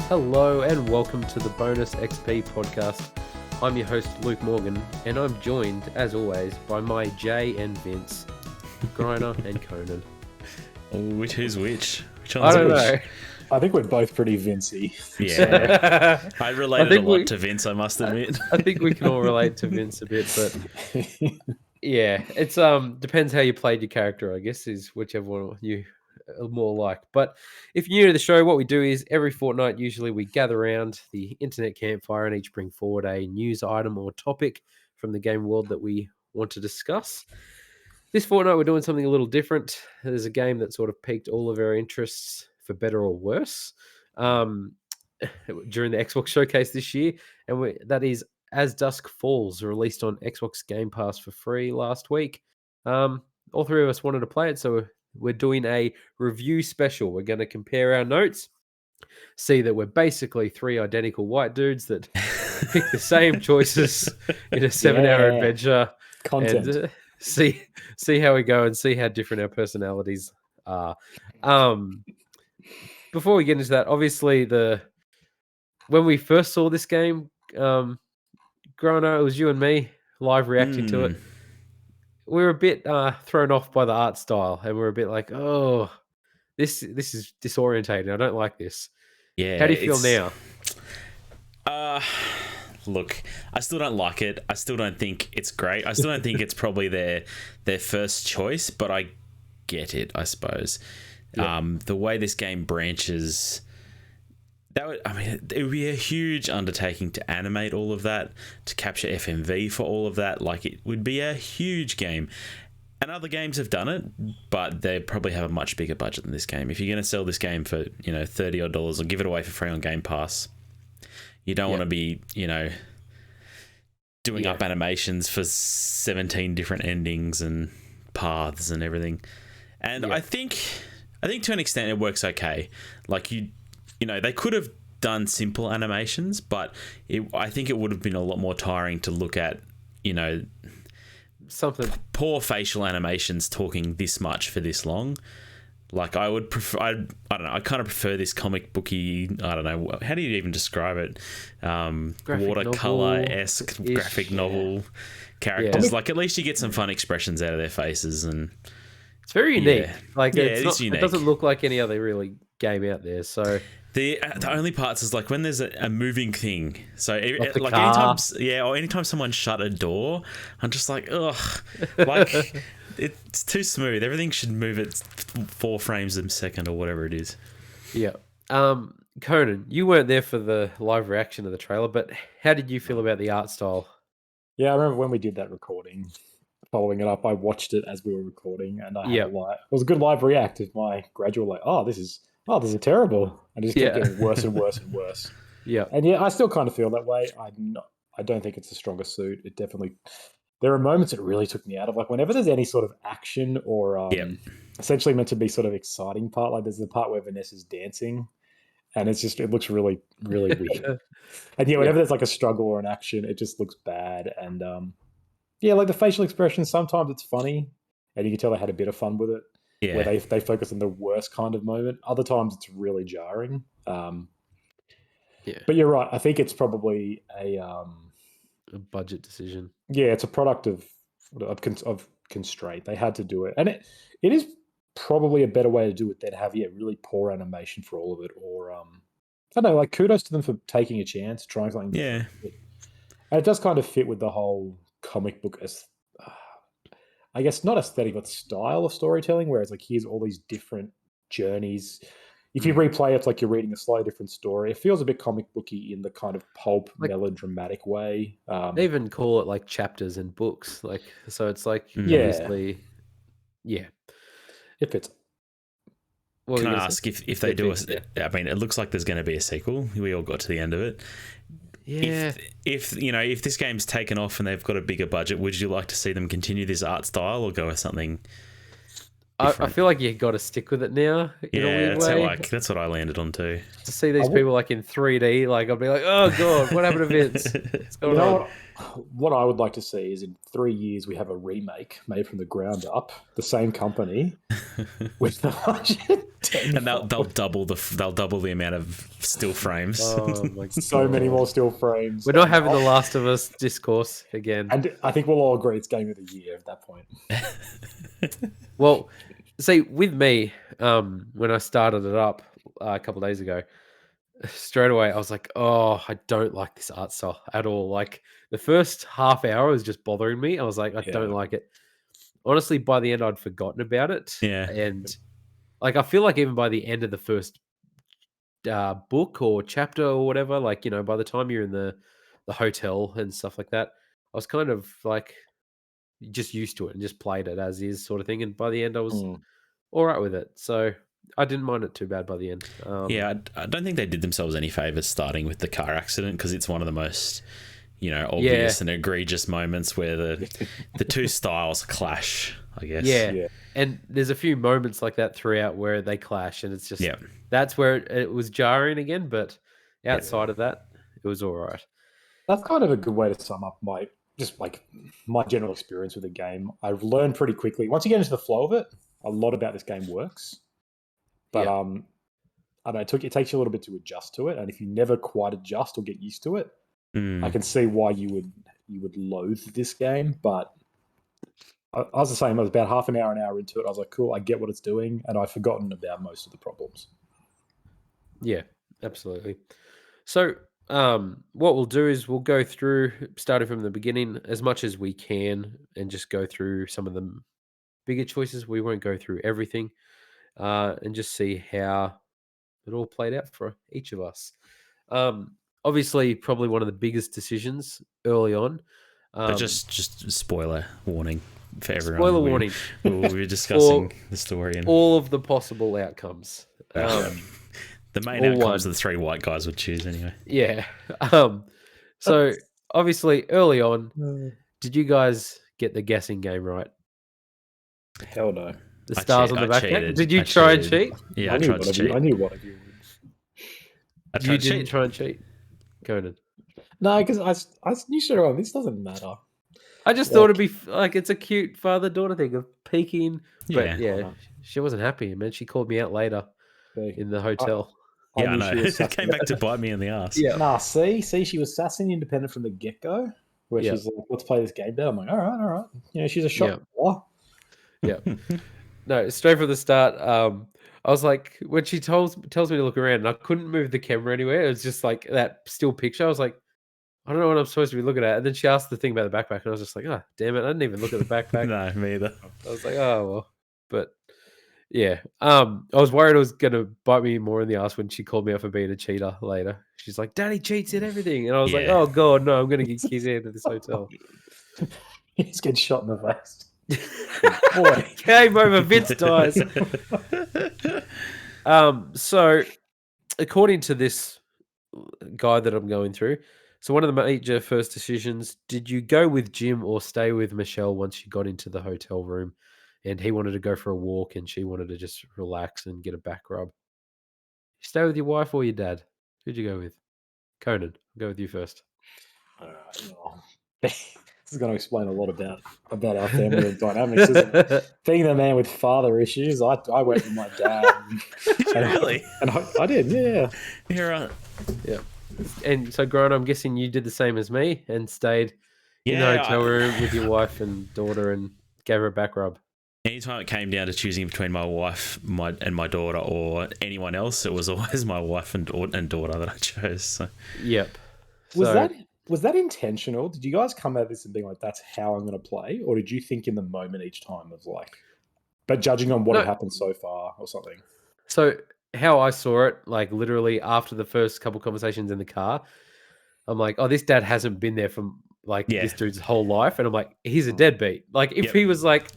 Hello and welcome to the Bonus XP podcast. I'm your host Luke Morgan and I'm joined as always by my Jay and Vince, Griner and Conan. Who's which? I don't know. I think we're both pretty Vincey. Yeah. I related a lot to Vince, I must admit. I think we can all relate to Vince a bit, but yeah, it's depends how you played your character, I guess, is whichever one you are more like. But if you're new to the show, what we do is every fortnight, usually we gather around the internet campfire and each bring forward a news item or topic from the game world that we want to discuss. This fortnight, we're doing something a little different. There's a game that sort of piqued all of our interests, for better or worse, during the Xbox showcase this year, and that is As Dusk Falls, released on Xbox Game Pass for free last week. All three of us wanted to play it, so we're doing a review special. We're going to compare our notes, see that we're basically three identical white dudes that pick the same choices in a 7-hour adventure. Content. And, see how we go and see how different our personalities are. Before we get into that, obviously when we first saw this game, Grano, it was you and me live reacting to it. We were a bit thrown off by the art style, and we're a bit like, oh, this is disorientating. I don't like this. Yeah. How do you feel now? Look, I still don't like it. I still don't think it's great. I still don't think it's probably their first choice, but I get it, I suppose. Yeah. The way this game branches, it would be a huge undertaking to animate all of that, to capture FMV for all of that. Like, it would be a huge game. And other games have done it, but they probably have a much bigger budget than this game. If you're going to sell this game for, $30 odd or give it away for free on Game Pass, you don't want to be, doing up animations for 17 different endings and paths and everything. And I think to an extent it works okay. Like, they could have done simple animations, but I think it would have been a lot more tiring to look at, something poor facial animations talking this much for this long. Like, I would prefer, I don't know, I kind of prefer this comic booky, I don't know, how do you even describe it? Watercolor-esque graphic novel characters. Yeah. Like, at least you get some fun expressions out of their faces, and it's very unique. Yeah. Like, it's unique. It doesn't look like any other really game out there. So the only parts is like when there's a moving thing. So like car. anytime someone shut a door, I'm just like, ugh, like it's too smooth. Everything should move at 4 frames a second or whatever it is. Yeah. Conan, you weren't there for the live reaction of the trailer, but how did you feel about the art style? Yeah, I remember when we did that recording, following it up, I watched it as we were recording, and it was a good live react of my gradual, like, this is terrible. And it just kept getting worse and worse and worse. Yeah. And yeah, I still kind of feel that way. I don't think it's the strongest suit. It definitely, there are moments it really took me out of, like, whenever there's any sort of action or essentially meant to be sort of exciting part, like there's the part where Vanessa's dancing, and it looks really, really weird. And whenever there's like a struggle or an action, it just looks bad. And like the facial expressions, sometimes it's funny, and you can tell they had a bit of fun with it. Yeah. Where they focus on the worst kind of moment. Other times it's really jarring. But you're right. I think it's probably a budget decision. Yeah, it's a product of constraint. They had to do it, and it is probably a better way to do it than have really poor animation for all of it. Or I don't know. Like, kudos to them for taking a chance, trying something. Yeah, and it does kind of fit with the whole comic book I guess not aesthetic, but style of storytelling, where it's like, here's all these different journeys. If you replay it, it's like you're reading a slightly different story. It feels a bit comic booky in the kind of pulp, melodramatic way. They even call it like chapters and books. Like, so it's like, obviously, it fits. Can I ask if they do I mean, it looks like there's going to be a sequel. We all got to the end of it. Yeah. If this game's taken off and they've got a bigger budget, would you like to see them continue this art style or go with something different? I feel like you got to stick with it now. In a weird way. That's what I landed on too. To see these people like in 3D, like I'd be like, oh god, what happened to Vince? What's going on? what I would like to see is in 3 years we have a remake made from the ground up, the same company with the budget. And they'll double the amount of still frames. Oh my god. So many more still frames. We're not having the Last of Us discourse again. And I think we'll all agree it's game of the year at that point. Well, see, with me, when I started it up a couple of days ago, straight away I was like, oh, I don't like this art style at all. Like the first half hour was just bothering me. I was like, I don't like it. Honestly, by the end, I'd forgotten about it. Yeah. And like, I feel like even by the end of the first book or chapter or whatever, like, you know, by the time you're in the hotel and stuff like that, I was kind of like just used to it and just played it as is sort of thing. And by the end, I was all right with it. So I didn't mind it too bad by the end. Yeah, I don't think they did themselves any favors starting with the car accident, because it's one of the most, you know, obvious and egregious moments where the two styles clash, I guess. Yeah. And there's a few moments like that throughout where they clash, and it's just that's where it was jarring again. But outside of that, it was all right. That's kind of a good way to sum up my general experience with the game. I've learned pretty quickly, once you get into the flow of it, a lot about this game works. But I don't know, it takes you a little bit to adjust to it, and if you never quite adjust or get used to it, I can see why you would loathe this game. But I was the same. I was about half an hour into it. I was like, cool, I get what it's doing, and I've forgotten about most of the problems. Yeah, absolutely. So what we'll do is we'll go through, starting from the beginning as much as we can, and just go through some of the bigger choices. We won't go through everything, and just see how it all played out for each of us. Obviously, probably one of the biggest decisions early on. But just spoiler warning for everyone. Spoiler warning. We'll be discussing the story and all of the possible outcomes. The main outcomes the three white guys would choose anyway. Yeah. So obviously, early on, did you guys get the guessing game right? Hell no. The stars on the back. Cheated. Did you try and cheat? Yeah, I tried to cheat. I knew one of you would. You didn't try and cheat, Conan? No, because I knew straight away, this doesn't matter. I just thought it'd be like, it's a cute father-daughter thing of peeking. But she wasn't happy, man. She called me out later in the hotel. I know. It came back to bite me in the ass. Yeah. Nah, see, she was sassy and independent from the get-go, where she's like, let's play this game down. I'm like, all right. You know, she's a shot. Yeah. No, straight from the start, I was like, when she tells me to look around, and I couldn't move the camera anywhere. It was just like that still picture. I was like, I don't know what I'm supposed to be looking at. And then she asked the thing about the backpack, and I was just like, oh, damn it. I didn't even look at the backpack. No, me either. I was like, oh, well. But, yeah. I was worried it was going to bite me more in the ass when she called me out for being a cheater later. She's like, Daddy cheats at everything. And I was like, oh, God, no, I'm going to get kicked out of this hotel. He's getting shot in the face. Boy, game over. Vince dies. So, according to this guide that I'm going through, so one of the major first decisions: did you go with Jim or stay with Michelle once you got into the hotel room, and he wanted to go for a walk and she wanted to just relax and get a back rub? You stay with your wife or your dad? Who'd you go with? Conan, I'll go with you first. This is going to explain a lot about our family dynamics, isn't it? Being the man with father issues, I went with my dad. Really? And I did, yeah. You're right. Yeah. And so, Grant, I'm guessing you did the same as me and stayed in the hotel room with your wife and daughter and gave her a back rub. Anytime it came down to choosing between my wife and my daughter or anyone else, it was always my wife and daughter that I chose. So. Yep. Was that intentional? Did you guys come at this and being like, that's how I'm going to play? Or did you think in the moment each time of like, but judging on what had happened so far or something? So how I saw it, like literally after the first couple conversations in the car, I'm like, oh, this dad hasn't been there for like this dude's whole life. And I'm like, he's a deadbeat. Like if he was like,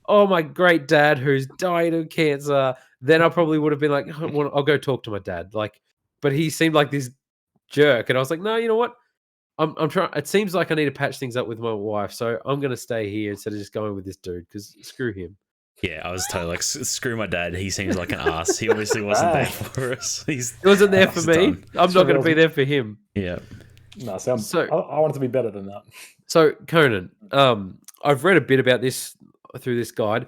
oh, my great dad who's died of cancer, then I probably would have been like, I'll go talk to my dad. Like, but he seemed like this jerk. And I was like, no, you know what? I'm trying. It seems like I need to patch things up with my wife, so I'm going to stay here instead of just going with this dude because screw him. Yeah, I was totally like, screw my dad. He seems like an ass. He obviously wasn't there for us. He wasn't there for me. I'm not going to be there for him. Yeah. No, So- I want it to be better than that. So Conan, I've read a bit about this through this guide.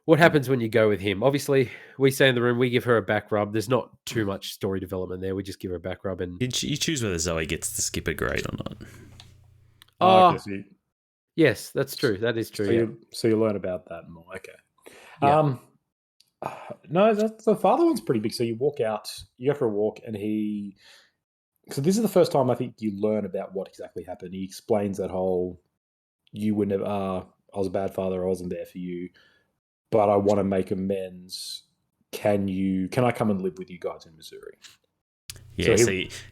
What happens when you go with him? Obviously, we stay in the room, we give her a back rub. There's not too much story development there. We just give her a back rub and You choose whether Zoe gets to skip a grade or not. Oh, Okay, yes, that's true. That is true. Yeah. so you learn about that more. Okay. Yeah. No, the father one's pretty big. So you walk out, you go for a walk, and so this is the first time I think you learn about what exactly happened. He explains that whole, you were never, I was a bad father, I wasn't there for you, but I want to make amends. Can I come and live with you guys in Missouri? Yeah,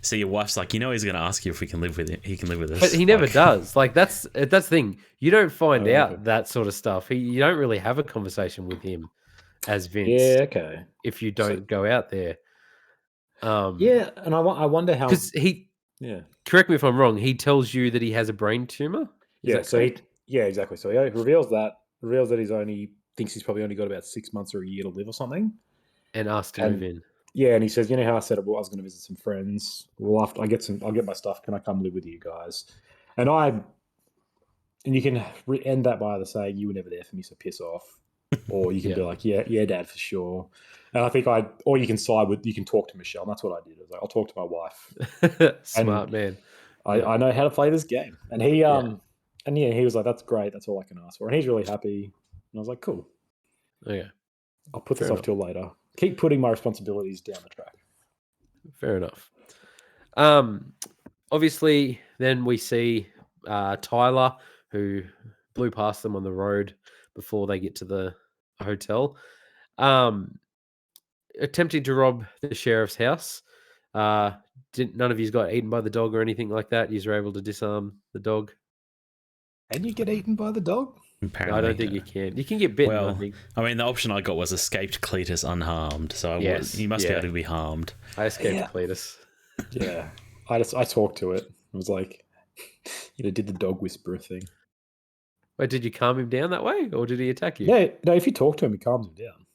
so your wife's like, he's going to ask you if we can live with him. He can live with us. But he never does. Like that's the thing. You don't find Oh, out okay. that sort of stuff. You don't really have a conversation with him as Vince. Yeah, okay. If you don't go out there. Yeah, and I wonder how, because yeah. correct me if I'm wrong, he tells you that he has a brain tumor. Yeah, so exactly. So he reveals that he thinks he's probably only got about 6 months or a year to live or something. And asked to move in. Yeah, and he says, how I said I was going to visit some friends. Well, after I'll get my stuff. Can I come live with you guys? And you can end that by either saying you were never there for me, so piss off, or you can be like, yeah, Dad, for sure. And I think or you can you can talk to Michelle. And that's what I did. I was like, I'll talk to my wife. Smart man. I know how to play this game. And he he was like, that's great. That's all I can ask for. And he's really happy. And I was like, cool. Okay. I'll put this off till later. Keep putting my responsibilities down the track. Fair enough. Obviously, then we see Tyler, who blew past them on the road before they get to the hotel, attempting to rob the sheriff's house. None of you got eaten by the dog or anything like that? You were able to disarm the dog. And you get eaten by the dog? Apparently, No, I don't think you can. You can get bitten, I think. I mean, the option I got was escaped Cletus unharmed, so he must be able to be harmed. I escaped Cletus. Yeah. I talked to it. I was like, did the dog whisperer thing. Wait, did you calm him down that way, or did he attack you? Yeah, no, if you talk to him, he calms him down.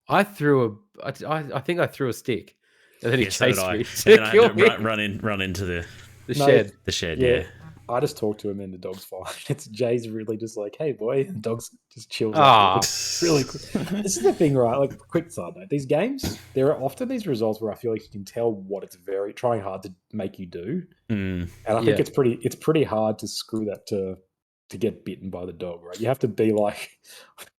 I think I threw a stick, and then he chased me. And then I had to run into the shed. The shed, yeah. I just talked to him and the dog's fine. Jay's really just like, hey boy, the dog's just chills out. Really quick. This is the thing, right? Like, quick side note, these games, there are often these results where I feel like you can tell what it's trying hard to make you do. And I think it's pretty hard to screw that to get bitten by the dog, right? You have to be like,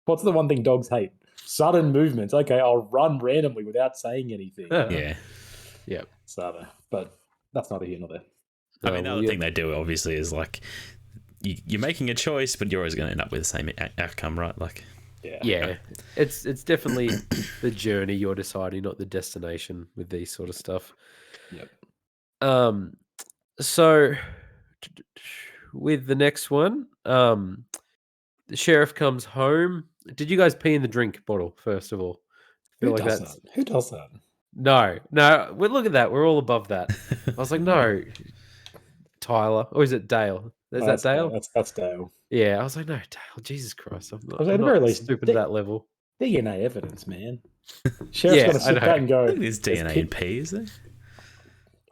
what's the one thing dogs hate? Sudden movements. Okay, I'll run randomly without saying anything. Yeah. So, but that's neither here nor there. I mean, the other thing they do, obviously, is like you're making a choice, but you're always going to end up with the same outcome, right? Like, yeah. It's definitely the journey you're deciding, not the destination with these sort of stuff. Yep. So with the next one, the sheriff comes home. Did you guys pee in the drink bottle first of all? Who does that? Who does that? No. Well, look at that. We're all above that. I was like, no. Tyler, or is it Dale? Is that Dale? That's Dale. Yeah, I was like, no, Dale. Jesus Christ, I'm not, at the very least, stupid to that level. DNA evidence, man. Sheriff's going to sit back and go. There's DNA in pee, is there?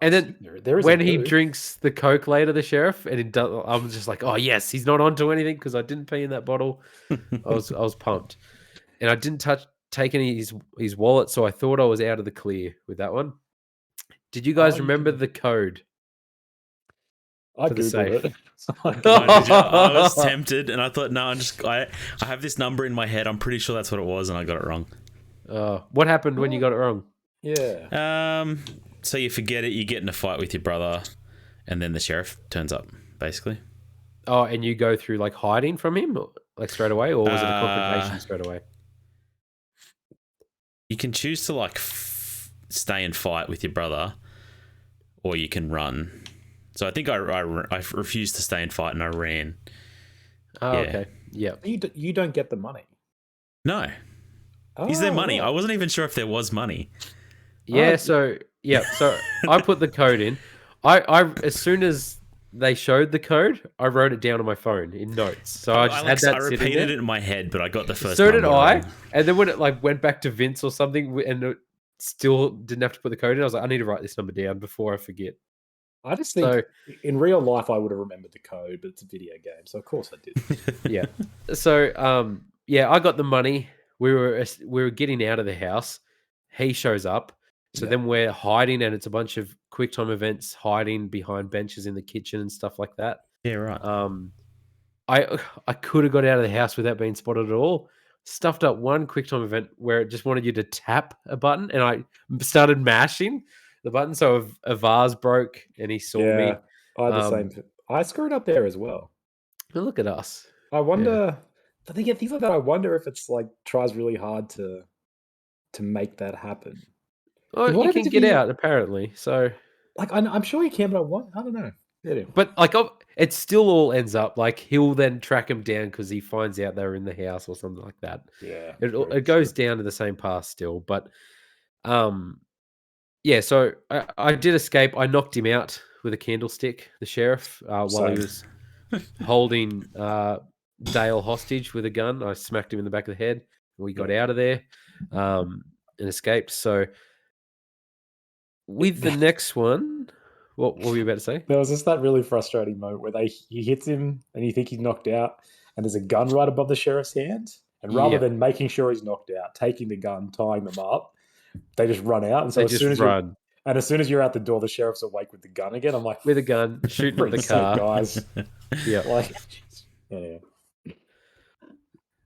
And then when he drinks the Coke later, the sheriff, and I'm just like, oh yes, he's not onto anything because I didn't pee in that bottle. I was pumped, and I didn't take any of his wallet, so I thought I was out of the clear with that one. Did you guys remember the code? I googled it. I was tempted, and I thought, no, I have this number in my head. I'm pretty sure that's what it was, and I got it wrong. What happened when you got it wrong? Yeah. So you forget it. You get in a fight with your brother, and then the sheriff turns up, basically. Oh, and you go through like hiding from him, like straight away, or was it a confrontation straight away? You can choose to like stay and fight with your brother, or you can run. So I think I refused to stay and fight, and I ran. Oh, yeah. Okay. Yeah. You don't get the money. No. Is there money? I wasn't even sure if there was money. Yeah. So I put the code in. I as soon as they showed the code, I wrote it down on my phone in notes. So I just had that. I repeated it in my head, but I got the first. So did I. And then when it like went back to Vince or something, and it still didn't have to put the code in, I was like, I need to write this number down before I forget. I just think So in real life I would have remembered the code, but it's a video game, so of course I did. yeah. So yeah, I got the money. We were getting out of the house. He shows up. So Yeah. then we're hiding, and it's a bunch of QuickTime events hiding behind benches in the kitchen and stuff like that. Yeah, right. I could have got out of the house without being spotted at all. Stuffed up one QuickTime event where it just wanted you to tap a button, and I started mashing the button, so a vase broke, and he saw me. Yeah, I had the same. I screwed up there as well. But look at us. I wonder. I think things like that. I wonder if it's like tries really hard to make that happen. Well, What you happens can if get you out apparently. So, like? I'm sure you can, but I don't know. Anyway. but like, it still all ends up like he'll then track him down because he finds out they're in the house or something like that. Yeah, It goes down to the same path still, but yeah. So I did escape. I knocked him out with a candlestick, the sheriff, while he was holding Dale hostage with a gun. I smacked him in the back of the head. We got out of there and escaped. So with the next one, what were you about to say? There was just that really frustrating moment where he hits him and you think he's knocked out, and there's a gun right above the sheriff's hand. And rather Yep. than making sure he's knocked out, taking the gun, tying them up, they just run out. And so They as just soon as run as soon as you're out the door, the sheriff's awake with the gun again. I'm like, with a gun, shooting at the freak's sake, car. guys. Yeah. Like, yeah.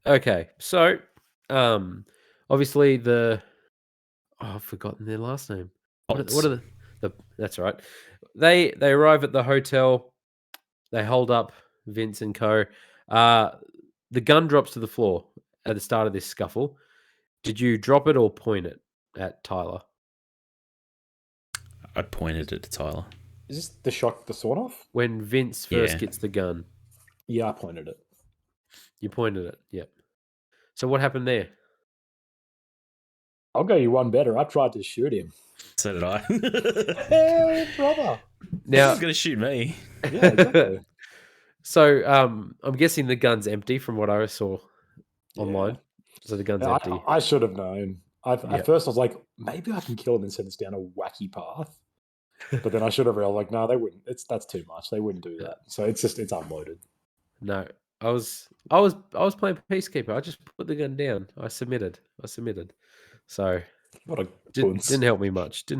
Okay. So, obviously I've forgotten their last name. What are the that's right. They arrive at the hotel. They hold up Vince and co. The gun drops to the floor at the start of this scuffle. Did you drop it or point it at Tyler? I pointed it to Tyler. Is this the sawed off? When Vince first Yeah. gets the gun, Yeah, I pointed it. you pointed it. Yep. So what happened there? I'll go you one better. I tried to shoot him. So did I. Hey, brother. Now He's gonna shoot me. Yeah, exactly. So I'm guessing the gun's empty from what I saw online. So the gun's empty. I should have known. Yeah. At first, I was like, maybe I can kill him and send this down a wacky path. But then I should have realized, like, no, they wouldn't. That's too much. They wouldn't do that. So it's unloaded. No, I was playing Peacekeeper. I just put the gun down. I submitted. So What a didn't help me much. So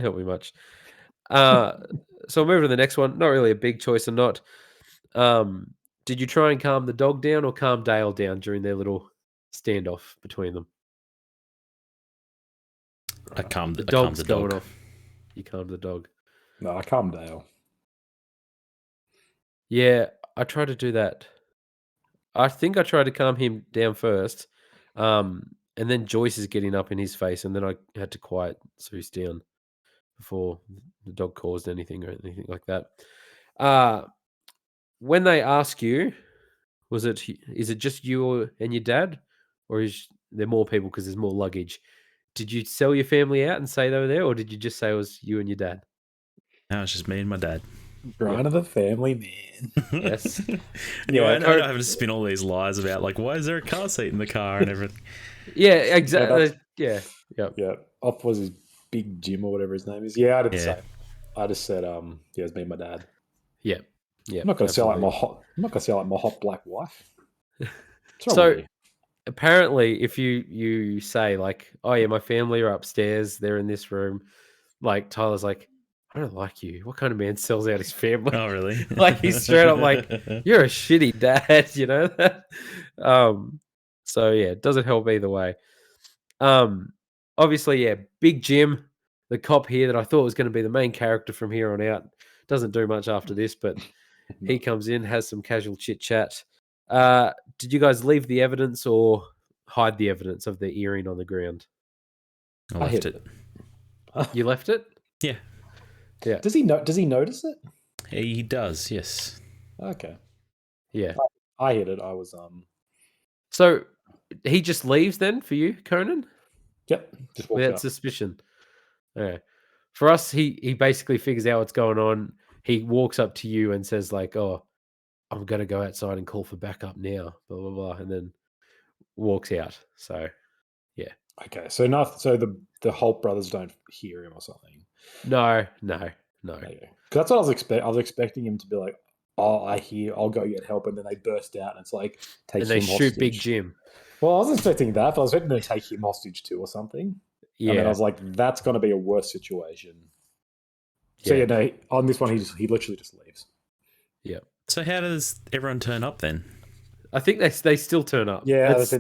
I'll move to the next one. Not really a big choice or not. Did you try and calm the dog down or calm Dale down during their little standoff between them? I calmed The I calmed dog's the dog. going off. You calmed the dog. No, I calmed Dale. Yeah, I tried to do that. I think I tried to calm him down first. And then Joyce is getting up in his face, and then I had to quiet Zeus down before the dog caused anything or anything like that. When they ask you, is it just you and your dad, or is there more people because there's more luggage? Did you sell your family out and say they were there, or did you just say it was you and your dad? No, it's just me and my dad. Grind of the family, man. Yes. Anyway, I know I'm having to spin all these lies about like why is there a car seat in the car and everything. Yeah, exactly. Yeah. Yep. Yeah. Off was his big Jim or whatever his name is. Yeah, I did the same. I just said, yeah, it's me and my dad. Yeah. Yeah. I'm not gonna sell out my hot black wife. So apparently if you say like, oh yeah, my family are upstairs, they're in this room, like Tyler's like, I don't like you. What kind of man sells out his family? Oh really? Like he's straight up like, you're a shitty dad, you know that? So yeah, it doesn't help either way. Obviously, yeah, Big Jim, the cop here that I thought was going to be the main character from here on out, doesn't do much after this, but he comes in, has some casual chit chat. Did you guys leave the evidence or hide the evidence of the earring on the ground? I left it. You left it? Yeah. Yeah. Does he notice it? He does, yes. Okay. Yeah. I hit it. I was So he just leaves then for you, Conan? Yep. Just walked Without out. suspicion. Yeah. For us, he basically figures out what's going on. He walks up to you and says like, "Oh, I'm gonna go outside and call for backup now." Blah blah blah, and then walks out. So, yeah. Okay. So the Holt brothers don't hear him or something. No. No. Okay. 'Cause that's what I was expecting. I was expecting him to be like, "Oh, I hear. I'll go get help," and then they burst out, and it's like take And they him shoot Big hostage. Jim. Well, I was expecting that, but I was expecting them to take him hostage too, or something. And then I Yeah. was like, "That's going to be a worse situation." So Yeah. no, on this one, he literally just leaves. Yeah. So how does everyone turn up then? I think they still turn up. Yeah, That's-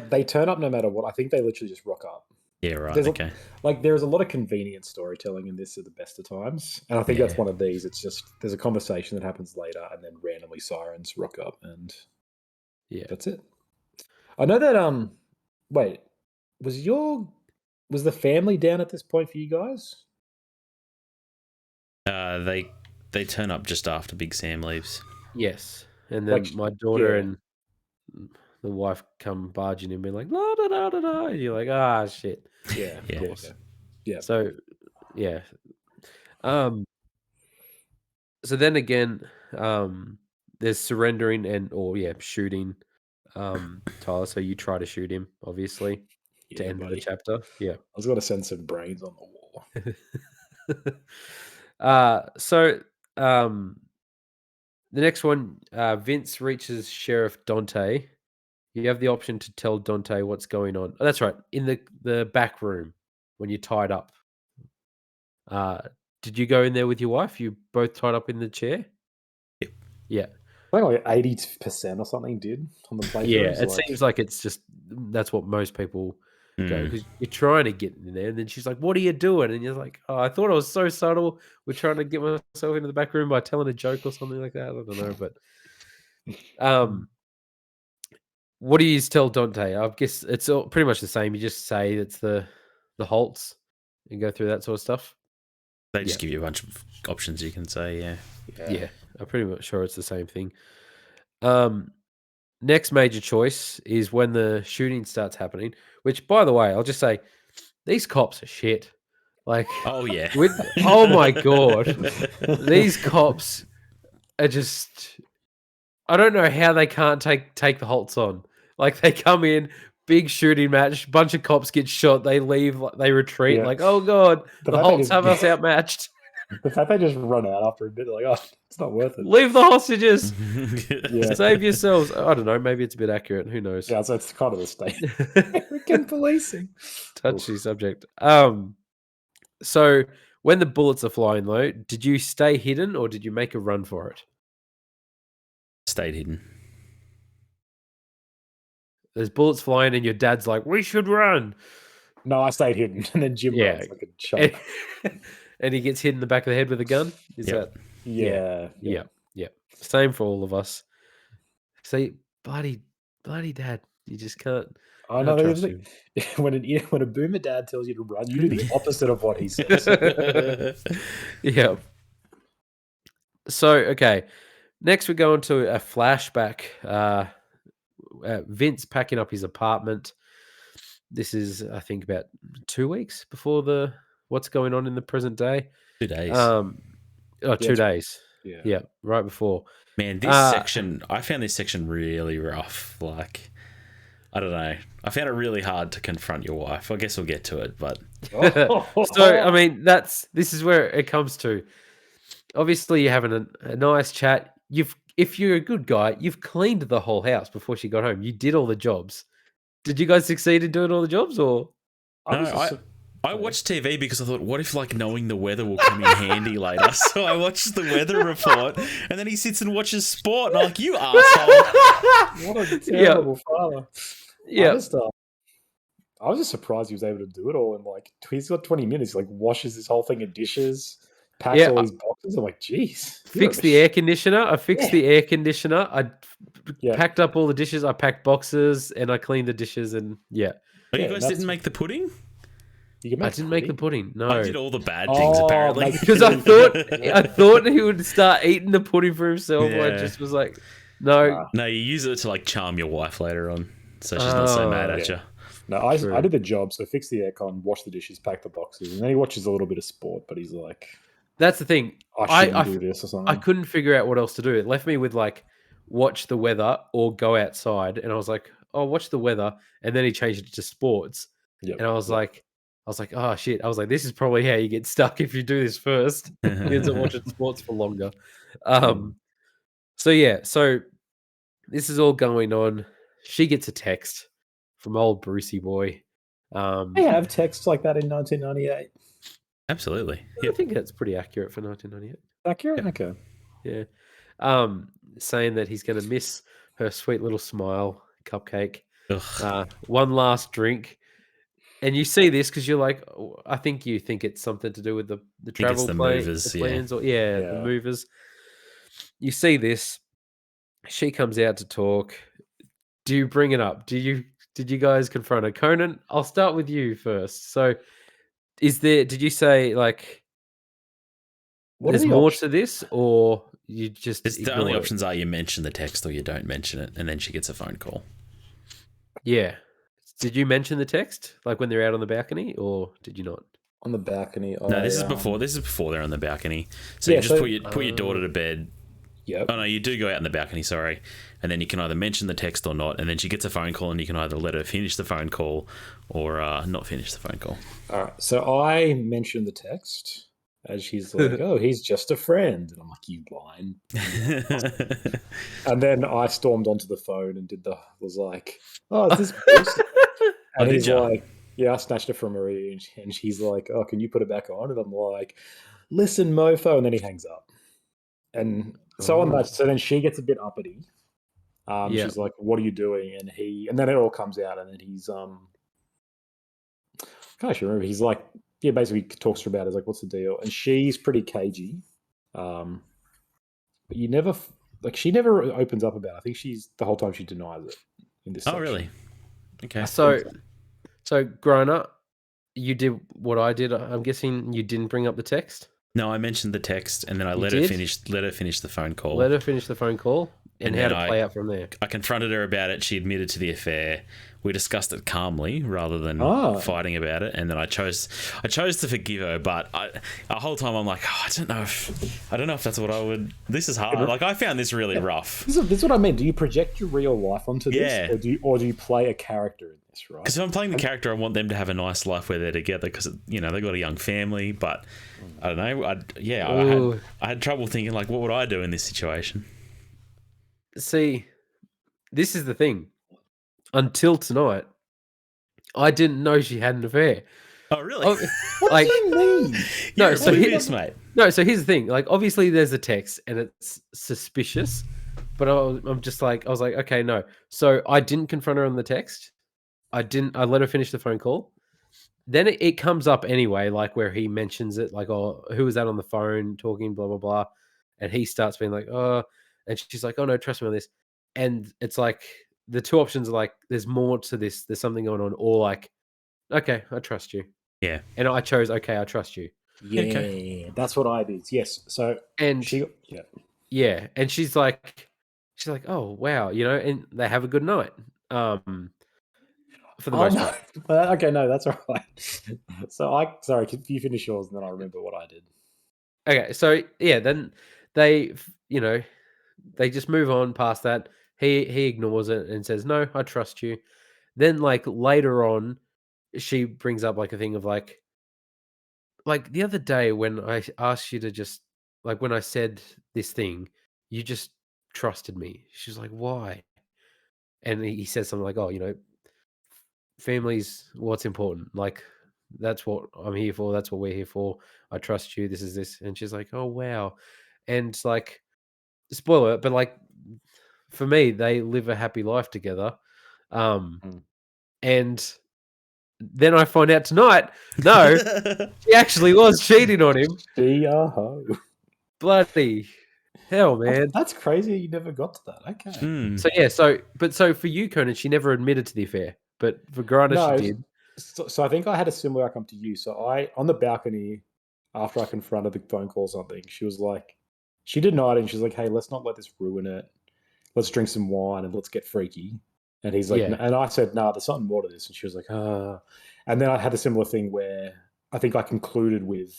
they turn up no matter what. I think they literally just rock up. Yeah, right. There's Okay. there's a lot of convenient storytelling in this at the best of times, and I think that's one of these. It's just there's a conversation that happens later, and then randomly sirens rock up, and yeah. that's it. I know that wait, was the family down at this point for you guys? They turn up just after Big Sam leaves. Yes. And then Like, my daughter yeah. and the wife come barging in, being like, la da da da da. And you're like, ah, shit. Yeah, Yeah. of course. Yeah. So, yeah. So then again, there's surrendering or shooting Tyler. So you try to shoot him, obviously, to Yeah, end the buddy. chapter. Yeah. I was gonna send some brains on the wall. So the next one, Vince reaches Sheriff Dante. You have the option to tell Dante what's going on. Oh, that's right. In the back room when you're tied up. Did you go in there with your wife? You both tied up in the chair? Yep. Yeah. I think like 80% or something did on the playthrough. Yeah, it seems like it's just that's what most people go because you're trying to get in there, and then she's like, "What are you doing?" And you're like, "Oh, I thought I was so subtle. We're trying to get myself into the back room by telling a joke or something like that." I don't know, but what do you tell Dante? I guess it's all pretty much the same. You just say it's the halts and go through that sort of stuff. They just give you a bunch of options you can say. Yeah, I'm pretty much sure it's the same thing. Next major choice is when the shooting starts happening, which, by the way, I'll just say these cops are shit. Like, Oh yeah. Oh my god, these cops are just. I don't know how they can't take the halts on. Like, they come in, big shooting match, bunch of cops get shot, they leave, they retreat. Yeah. Like, oh god, the halts have us outmatched. The fact they just run out after a bit, like, oh, it's not worth it. Leave the hostages. Yeah. Save yourselves. I don't know. Maybe it's a bit accurate. Who knows? Yeah, so it's kind of the state. Weekend policing. Touchy subject. So when the bullets are flying low, did you stay hidden or did you make a run for it? Stayed hidden. There's bullets flying and your dad's like, "We should run." No, I stayed hidden, and then Jim runs like a chump. And he gets hit in the back of the head with a gun. Is that? Yeah. Yeah. Same for all of us. See, bloody dad, you just can't. I know. trust him. When a boomer dad tells you to run, you do the opposite of what he says. Yeah. So, okay. Next, we go into a flashback. Vince packing up his apartment. This is, I think, about 2 weeks before what's going on in the present day. 2 days. 2 days. Yeah. Right before. Man, this section, I found this section really rough. Like, I don't know. I found it really hard to confront your wife. I guess we'll get to it, but So, I mean, this is where it comes to. Obviously, you're having a nice chat. If you're a good guy, you've cleaned the whole house before she got home. You did all the jobs. Did you guys succeed in doing all the jobs, or? No, I watched TV because I thought, what if like knowing the weather will come in handy later? So I watched the weather report, and then he sits and watches sport, and I'm like, you asshole! What a terrible father. Yeah. I was just surprised he was able to do it all in like he's got 20 minutes. He like washes this whole thing of dishes, packs all these boxes. I'm like, geez. Fixed the air conditioner. I fixed the air conditioner. I packed up all the dishes. I packed boxes and I cleaned the dishes and Oh, you guys didn't make the pudding? I didn't make the pudding. No, I did all the bad things apparently because I thought he would start eating the pudding for himself. Yeah. I just was like, no. No, you use it to like charm your wife later on, so she's not so mad at you. No, I did the job. So fix the aircon, wash the dishes, pack the boxes, and then he watches a little bit of sport. But he's like, that's the thing. I shouldn't do this or something. I couldn't figure out what else to do. It left me with like, watch the weather or go outside. And I was like, oh, watch the weather. And then he changed it to sports. And I was like, I was like, oh shit. I was like, this is probably how you get stuck if you do this first. You end up watching sports for longer. So yeah, so this is all going on. She gets a text from old Brucey boy. They have texts like that in 1998. Absolutely. I think that's pretty accurate for 1998. Accurate? Yep. Okay. Yeah. Saying that he's going to miss her sweet little smile, cupcake, one last drink. And you see this because you're like, I think you think it's something to do with the travel movers, the plans, or the movers. You see this. She comes out to talk. Do you bring it up? Did you guys confront her? Conan, I'll start with you first. So, did you say like, there's more to this, or you just the only options are you mention the text or you don't mention it, and then she gets a phone call. Yeah. Did you mention the text, like when they're out on the balcony, or did you not? On the balcony. No, this is before. This is before they're on the balcony. So you just put your daughter to bed. Yep. Oh no, you do go out on the balcony. Sorry, and then you can either mention the text or not, and then she gets a phone call, and you can either let her finish the phone call or not finish the phone call. All right. So I mentioned the text as she's like, "Oh, he's just a friend," and I'm like, "You lying." And then I stormed onto the phone and was like, "Oh, is this Bruce?" And he's like, "Yeah, I snatched it from Marie," and she's like, "Oh, can you put it back on?" And I'm like, "Listen, mofo," and then he hangs up. And so on that, so then she gets a bit uppity. She's like, "What are you doing?" And then it all comes out, and then he's I can't remember. He's like, basically talks to her about it. He's like, "What's the deal?" And she's pretty cagey. But you never she never opens up about it. I think the whole time she denies it in this section. Really? Okay. So growing up, you did what I did. I'm guessing you didn't bring up the text. No, I mentioned the text, and then I let her finish the phone call. Let her finish the phone call, and how to play out from there. I confronted her about it. She admitted to the affair. We discussed it calmly rather than fighting about it, and then I chose to forgive her. But the whole time I'm like, I don't know if that's what I would. This is hard. Like I found this really rough. This is what I mean. Do you project your real life onto this, or do you play a character in this? Right? Because if I'm playing the character, I want them to have a nice life where they're together. Because they've got a young family. But I don't know. I had trouble thinking like, what would I do in this situation? See, this is the thing. Until tonight, I didn't know she had an affair. Oh, really? What do you mean? No, so here's mate. No, so here's the thing. Like, obviously, there's a text, and it's suspicious. But I'm just like, I was like, okay, no. So I didn't confront her on the text. I let her finish the phone call. Then it comes up anyway, like where he mentions it, like, oh, who was that on the phone talking, blah blah blah, and he starts being like, oh, and she's like, oh no, trust me on this, and it's like. The two options are like, there's more to this. There's something going on, or like, okay, I trust you. Yeah. And I chose, okay, I trust you. Yeah, that's what I did. Yes. So and and she's like, oh wow, and they have a good night. For the most part. Okay, no, that's all right. So sorry, can you finish yours and then I'll remember what I did. Okay, so then they, they just move on past that. He ignores it and says, "No, I trust you." Then, like later on, she brings up like a thing of like the other day when I asked you to just when I said this thing, you just trusted me. She's like, "Why?" And he says something like, "Oh, family's what's important. Like that's what I'm here for. That's what we're here for. I trust you. This is this." And she's like, "Oh wow," and like spoiler, but like. For me, they live a happy life together. And then I find out tonight, no, she actually was cheating on him. Bloody hell, man. That's crazy. You never got to that. Okay. So for you, Conan, she never admitted to the affair, but for Grana, she did. So I think I had a similar outcome to you. So on the balcony, after I confronted the phone call or something, she was like, she denied it, and she's like, "Hey, let's not let this ruin it. Let's drink some wine and let's get freaky." And he's like, and I said, "No, there's something more to this." And she was like, "Ah." And then I had a similar thing where I think I concluded with,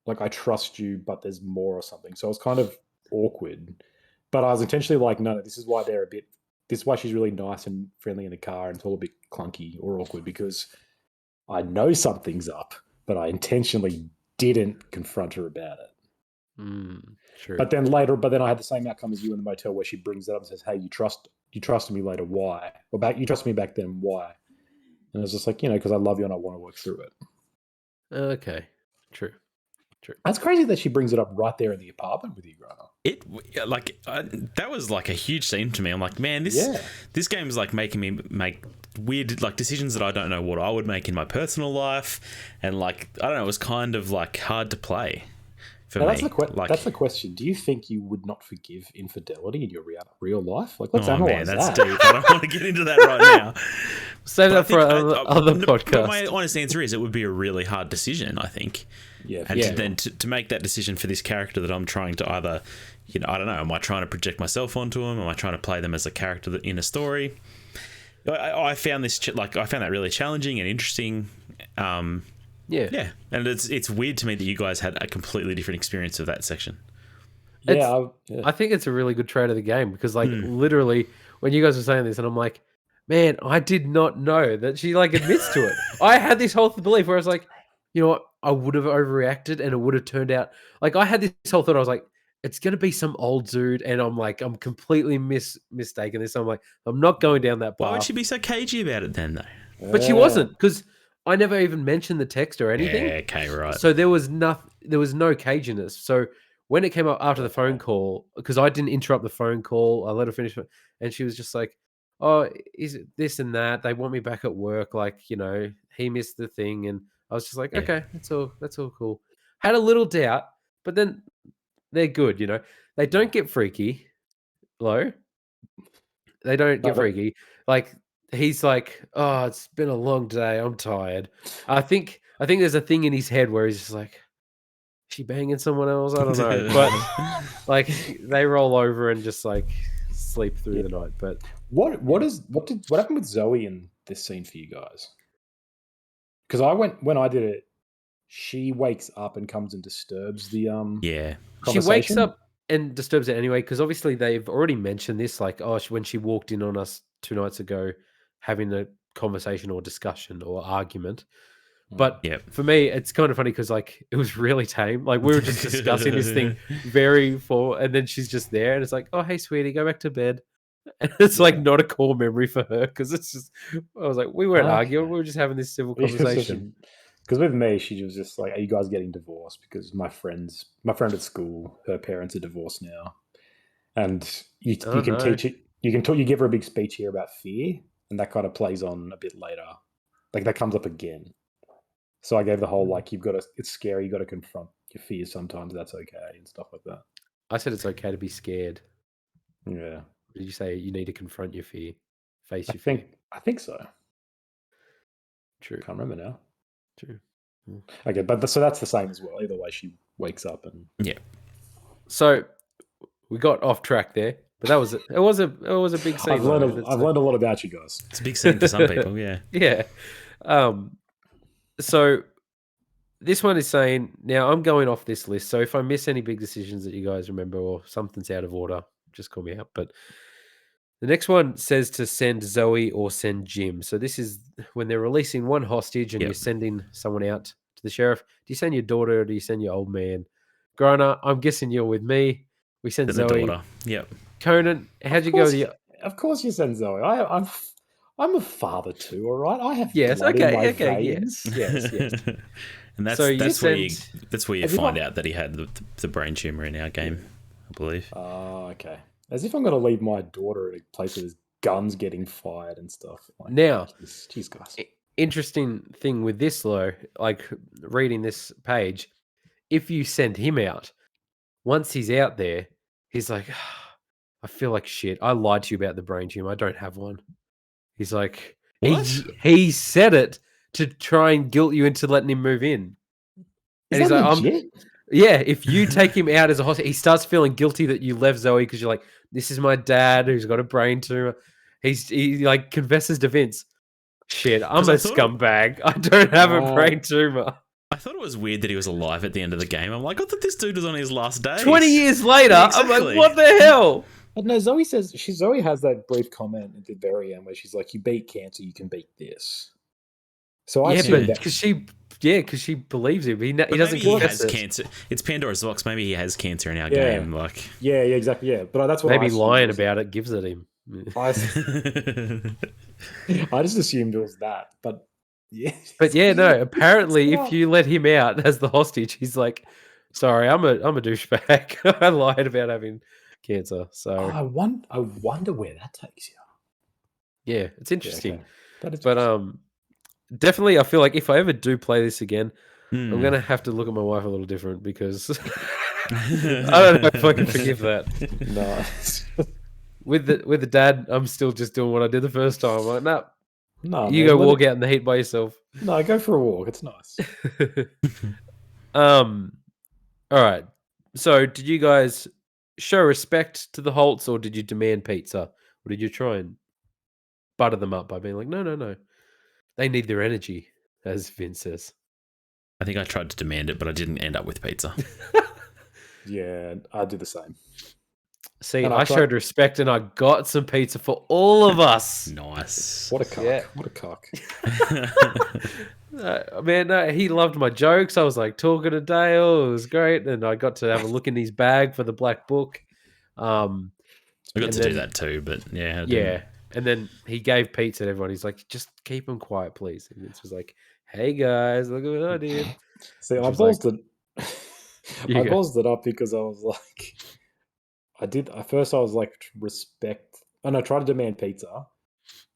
like, "I trust you, but there's more," or something. So it was kind of awkward. But I was intentionally like, "No, this is why this is why she's really nice and friendly in the car, and it's all a bit clunky or awkward because I know something's up, but I intentionally didn't confront her about it. True. But then I had the same outcome as you in the motel where she brings it up and says, "Hey, you trusted me later. Why? You trusted me back then. Why?" And I was just like, because I love you and I want to work through it. Okay. True. That's crazy that she brings it up right there in the apartment with you, Grana. That was like a huge scene to me. I'm like, man, this game is like making me make weird like decisions that I don't know what I would make in my personal life, and like I don't know, it was kind of like hard to play for me. That's the question. Do you think you would not forgive infidelity in your real life? Like, let's Man, analyze that's that. deep. I don't want to get into that right now. Save that for other podcast. But my honest answer is it would be a really hard decision, I think. Yeah, and then to make that decision for this character that I'm trying to either, I don't know, am I trying to project myself onto him? Am I trying to play them as a character in a story? I found that really challenging and interesting. Yeah, and it's weird to me that you guys had a completely different experience of that section. I think it's a really good trait of the game because, like, literally, when you guys were saying this, and I'm like, man, I did not know that she like admits to it. I had this whole belief where I was like, you know what, I would have overreacted and it would have turned out like I had this whole thought. I was like, it's gonna be some old dude, and I'm completely mistaken this. I'm like, I'm not going down that path. Why would she be so cagey about it then, though? But she wasn't, because I never even mentioned the text or anything. Yeah, okay, right. So there was no caginess. So when it came up after the phone call, because I didn't interrupt the phone call, I let her finish it, and she was just like, "Oh, is it this and that? They want me back at work. Like, he missed the thing." And I was just like, "Okay, that's all cool." Had a little doubt, but then they're good. They don't get freaky. They don't get freaky. Like, he's like, "Oh, it's been a long day. I'm tired." I think there's a thing in his head where he's just like, "Is she banging someone else?" I don't know. But like, they roll over and just like sleep through the night. But what happened with Zoe in this scene for you guys? Because when I did it, she wakes up and comes and disturbs the she wakes up and disturbs it anyway, because obviously they've already mentioned this, like, when she walked in on us 2 nights ago having a conversation or discussion or argument. But for me, it's kind of funny because, like, it was really tame. Like, we were just discussing this thing and then she's just there, and it's like, "Oh, hey, sweetie, go back to bed." And it's like not a core memory for her, because it's just, I was like, we weren't arguing, we were just having this civil conversation. Because with me, she was just like, "Are you guys getting divorced?" Because my friend at school, her parents are divorced now, and you can teach it. You give her a big speech here about fear, and that kind of plays on a bit later. Like, that comes up again. So I gave the whole, like, it's scary, you got to confront your fears sometimes, that's okay, and stuff like that. I said it's okay to be scared. Yeah. Did you say you need to confront your fear? Face your fear? I think so. True. Can't remember now. True. Okay, but so that's the same as well. Either way, she wakes up and... Yeah. So we got off track there, but it was a big scene. I've learned a lot about you guys. It's a big scene for some people, yeah. Yeah. So this one is saying, now I'm going off this list, so if I miss any big decisions that you guys remember or something's out of order, just call me out. But the next one says to send Zoe or send Jim. So this is when they're releasing one hostage and you're sending someone out to the sheriff. Do you send your daughter or do you send your old man? Grana, I'm guessing you're with me. We send Zoe. The daughter. Yep. Conan, how'd you go? Of course you send Zoe. I'm a father too, all right? I have blood in my veins. Yes. And that's where you find out that he had the brain tumor in our game, I believe. Oh, okay. As if I'm going to leave my daughter at a place where there's guns getting fired and stuff. Like, now, jeez, guys. Interesting thing with this, though, like reading this page, if you send him out, once he's out there, he's like, I feel like shit. I lied to you about the brain tumor. I don't have one. He's like, he said it to try and guilt you into letting him move in. And he's like, if you take him out as a hostage, he starts feeling guilty that you left Zoe because you're like, this is my dad who's got a brain tumor. He like confesses to Vince, shit, I'm a scumbag. I don't have a brain tumor. I thought it was weird that he was alive at the end of the game. I'm like, I thought this dude was on his last day. 20 years later, exactly. I'm like, what the hell? But no, Zoe has that brief comment at the very end where she's like, you beat cancer, you can beat this. So I Yeah, assume but that. because she believes him. He But doesn't maybe he confess has it. cancer. It's Pandora's box. Maybe he has cancer in our Yeah. game. Like, Yeah, exactly. Yeah, but that's what I Maybe assumed lying was about it gives it him. I just assumed it was that, but yeah. But yeah, no. Apparently, It's if you let him out as the hostage, he's like, "Sorry, I'm a douchebag. I lied about having cancer." So I wonder where that takes you. yeah, it's Yeah, interesting. okay. That is But definitely, I feel like if I ever do play this again, I'm gonna have to look at my wife a little different because I don't know if I can forgive that. no. With the dad, I'm still just doing what I did the first time. I'm like, nah, No, you man. go walk out in the heat by yourself. No, go for a walk. It's nice. All right. So, did you guys show respect to the Holts, or did you demand pizza, or did you try and butter them up by being like, no, no, no, they need their energy, as Vince says. I think I tried to demand it, but I didn't end up with pizza. Yeah, I do the same. See, And I showed respect, and I got some pizza for all of us. Nice. What a cock! Yeah. What a cock! Man, he loved my jokes. I was like talking to Dale. It was great, and I got to have a look in his bag for the black book. I got and to do then- that too, but yeah, I Yeah, didn't. and then he gave pizza to everyone. He's like, "Just keep them quiet, please." And Vince was like, "Hey guys, look at what I did." See, Which I was like- ballsed it. You I go. ballsed it up because I was like, at first I was like respect, and I tried to demand pizza,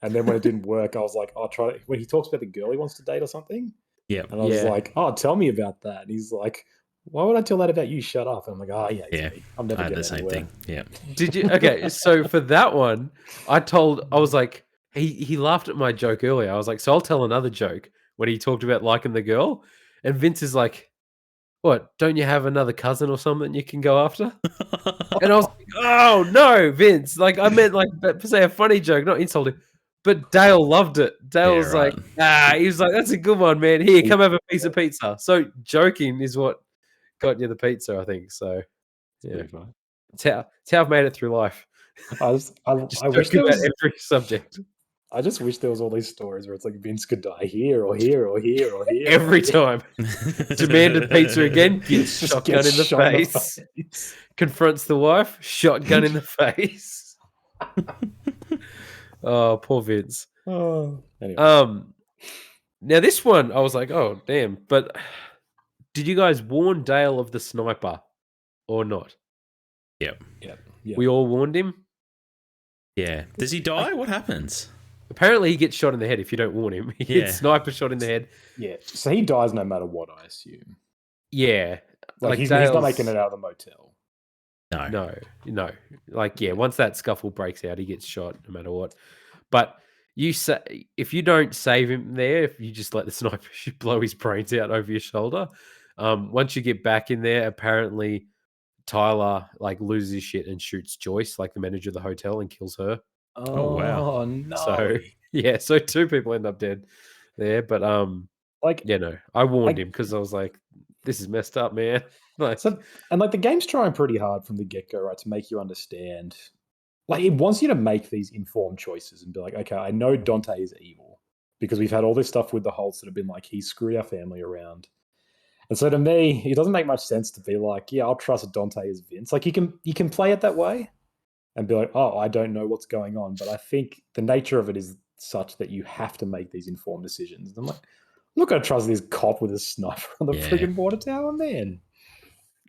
and then when it didn't work, I was like, I'll try. When he talks about the girl he wants to date or something, Yeah. and I was Yeah. like, oh, tell me about that. And he's like, why would I tell that about you? Shut up. And I'm like, oh yeah, Yeah. me. I'm never I had getting the same anywhere. thing. Yeah. Did you? Okay, so for that one, I was like, he laughed at my joke earlier. I was like, so I'll tell another joke when he talked about liking the girl, and Vince is like, "What? Don't you have another cousin or something you can go after?" And I was like, "Oh no, Vince! Like I meant like say a funny joke, not insulting." But Dale loved it. Dale Yeah, was like, right. he was like, "That's a good one, man. Here, come have a piece of pizza." So joking is what got you the pizza, I think. So yeah, Pretty funny. it's how I've made it through life. Just Just wish joking there about was. every subject I just wish there was all these stories where it's like Vince could die here or here or here or here. every time. Demanded pizza again, gets Just shotgun gets in the shot face. Confronts the wife, shotgun in the face. Oh, poor Vince. Oh, anyway. Now this one, I was like, oh damn. But did you guys warn Dale of the sniper or not? Yep. Yeah. We all warned him. Yeah. Does he die? What happens? Apparently, he gets shot in the head if you don't warn him. He Yeah. gets sniper shot in the head. Yeah. So he dies no matter what, I assume. Yeah, Like he's not Dale's- making it out of the motel. No. Like, yeah, once that scuffle breaks out, he gets shot no matter what. But you say if you don't save him there, if you just let the sniper blow his brains out over your shoulder, once you get back in there, apparently Tyler like loses his shit and shoots Joyce, like the manager of the hotel, and kills her. Oh, wow. Oh no. So yeah, so 2 people end up dead there. But like yeah, no, I warned I- him because I was like, this is messed up, man. Like, so and like the game's trying pretty hard from the get-go, right, to make you understand. Like it wants you to make these informed choices and be like, okay, I know Dante is evil because we've had all this stuff with the Holts that have been like, he screwed our family around. And so to me, it doesn't make much sense to be like, yeah, I'll trust Dante as Vince. Like you can play it that way and be like, oh, I don't know what's going on. But I think the nature of it is such that you have to make these informed decisions. And I'm like, I'm not going to trust this cop with a sniper on the Yeah. friggin' water tower, man.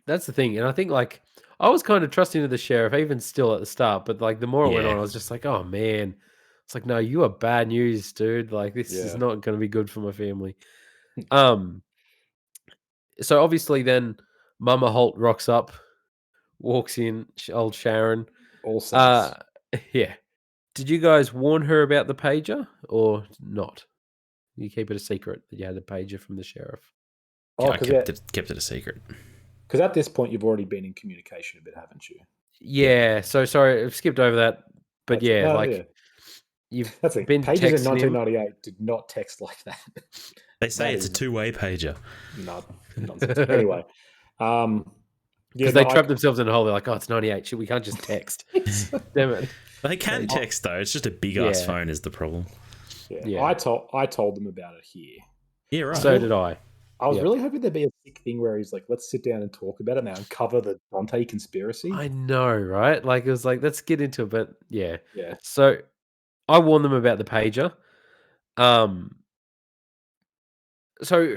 that's the thing. And I think like I was kind of trusting of the sheriff, even still at the start, but like the more it went Yeah. on, I was just like, oh man. It's like, no, you are bad news, dude. Like this is Yeah. not going to be good for my family. So obviously then Mama Holt rocks up, walks in, old Sharon. All sense. Yeah. Did you guys warn her about the pager or not? You keep it a secret that you had a pager from the sheriff. I kept it a secret. Because at this point, you've already been in communication a bit, haven't you? Yeah. So sorry, I've skipped over that. But That's- yeah, no, like yeah. you've That's it. been Pages in texting him. 1998 did not text like that. They say That it's a is- two-way pager. Nonsense. Anyway, yeah, Because they trap themselves in a hole. They're like, oh, it's 98. Shit, we can't just text. Damn it. They can text though. It's just a big ass Yeah. phone is the problem. Yeah. Yeah. I told them about it here, Yeah, right. So did I. I was Yep. really hoping there'd be a sick thing where he's like, let's sit down and talk about it now and cover the Dante conspiracy. I know, right? Like it was like, let's get into it, but yeah. Yeah. So I warned them about the pager. So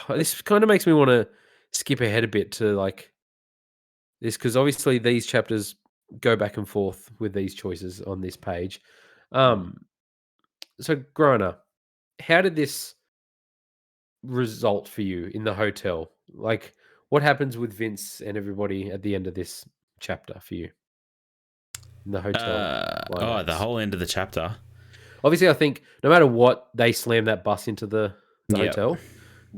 this kind of makes me want to skip ahead a bit to like this because obviously these chapters go back and forth with these choices on this page. So growing up, how did this result for you in the hotel? Like, what happens with Vince and everybody at the end of this chapter for you in the hotel? The climax? whole end of the chapter. Obviously, I think no matter what, they slam that bus into the Yep. hotel,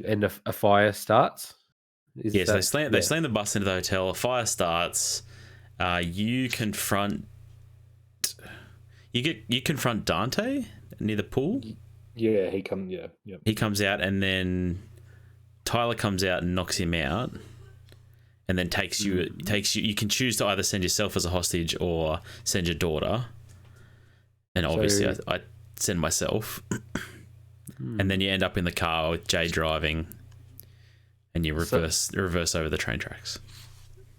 and a fire starts. Yes, they slam the bus into the hotel. A fire starts. You confront Dante near the pool. Yeah, he comes. Yeah, yeah. He comes out, and then Tyler comes out and knocks him out, and then takes you. You can choose to either send yourself as a hostage or send your daughter. And obviously, I send myself. And then you end up in the car with Jay driving, and you reverse over the train tracks.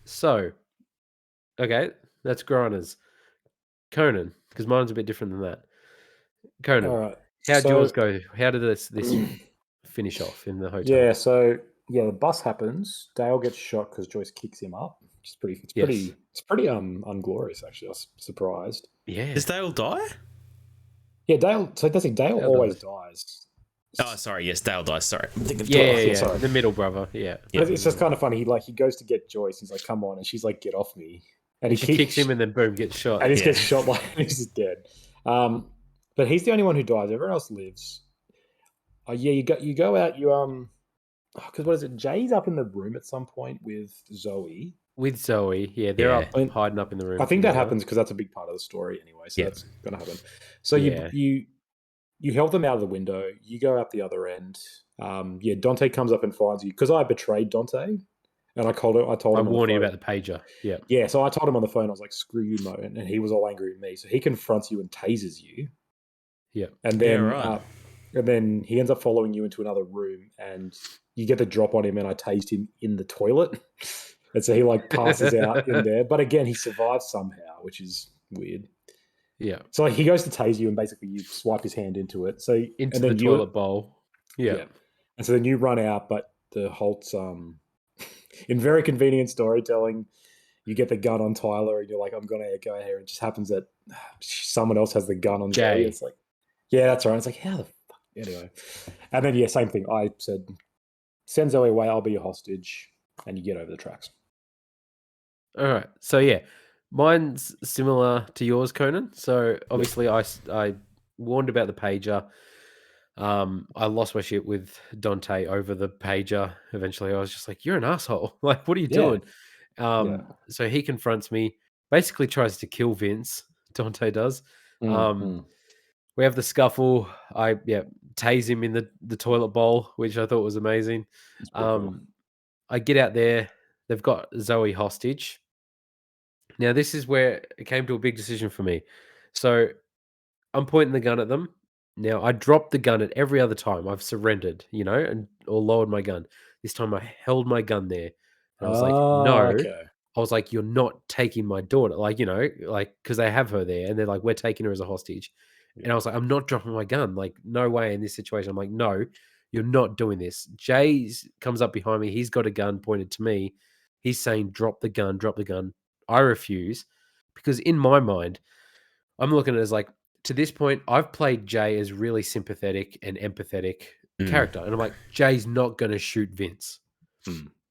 So, okay, that's Grana's. Conan, because mine's a bit different than that. Conan, All right. how'd yours go? How did this finish off in the hotel? Yeah, so the bus happens. Dale gets shot because Joyce kicks him up. It's pretty unglorious actually. I was surprised. Yeah. Does Dale die? Yeah, Dale. So that's it. Dale always dies. Oh, sorry. Yes, Dale dies. Sorry. I'm thinking Yeah. Sorry. The middle brother. Yeah. It's just kind of funny. He goes to get Joyce. He's like, "Come on," and she's like, "Get off me!" And she kicks him, and then boom, gets shot. And he gets shot like he's just dead. But he's the only one who dies. Everyone else lives. You go out. Because what is it? Jay's up in the room at some point with Zoe. With Zoe, yeah, they're up hiding up in the room. I think that happens because that's a big part of the story anyway. So that's going to happen. So you help them out of the window. You go out the other end. Dante comes up and finds you because I betrayed Dante, and I told him. I warned you about the pager. Yeah. Yeah. So I told him on the phone. I was like, "Screw you, Mo," and he was all angry at me. So he confronts you and tases you. Yeah. And then he ends up following you into another room, and you get the drop on him, and I tased him in the toilet. And so he passes out in there. But again, he survives somehow, which is weird. Yeah. So he goes to tase you, and basically you swipe his hand into it. So into the toilet bowl. Yeah. And so then you run out, but the Holt's in very convenient storytelling, you get the gun on Tyler, and you're like, "I'm gonna go here." It just happens that someone else has the gun on Jay. It's like, yeah, that's right. It's like, how the fuck? Anyway. And then same thing. I said, "Send Zoe away. I'll be your hostage," and you get over the tracks. All right. So mine's similar to yours, Conan. So obviously, I warned about the pager. I lost my shit with Dante over the pager. Eventually, I was just like, "You're an asshole! Like, what are you doing?" So he confronts me, basically tries to kill Vince. Dante does. We have the scuffle. I tase him in the toilet bowl, which I thought was amazing. Cool. I get out there. They've got Zoe hostage. Now, this is where it came to a big decision for me. So I'm pointing the gun at them. Now, I dropped the gun at every other time. I've surrendered, or lowered my gun. This time I held my gun there. And I was like, no. Okay. I was like, you're not taking my daughter. Because they have her there. And they're like, we're taking her as a hostage. And I was like, I'm not dropping my gun. Like, no way in this situation. I'm like, no, you're not doing this. Jay comes up behind me. He's got a gun pointed to me. He's saying, drop the gun, drop the gun. I refuse because in my mind, I'm looking at it as like, to this point, I've played Jay as really sympathetic and empathetic character. And I'm like, Jay's not going to shoot Vince.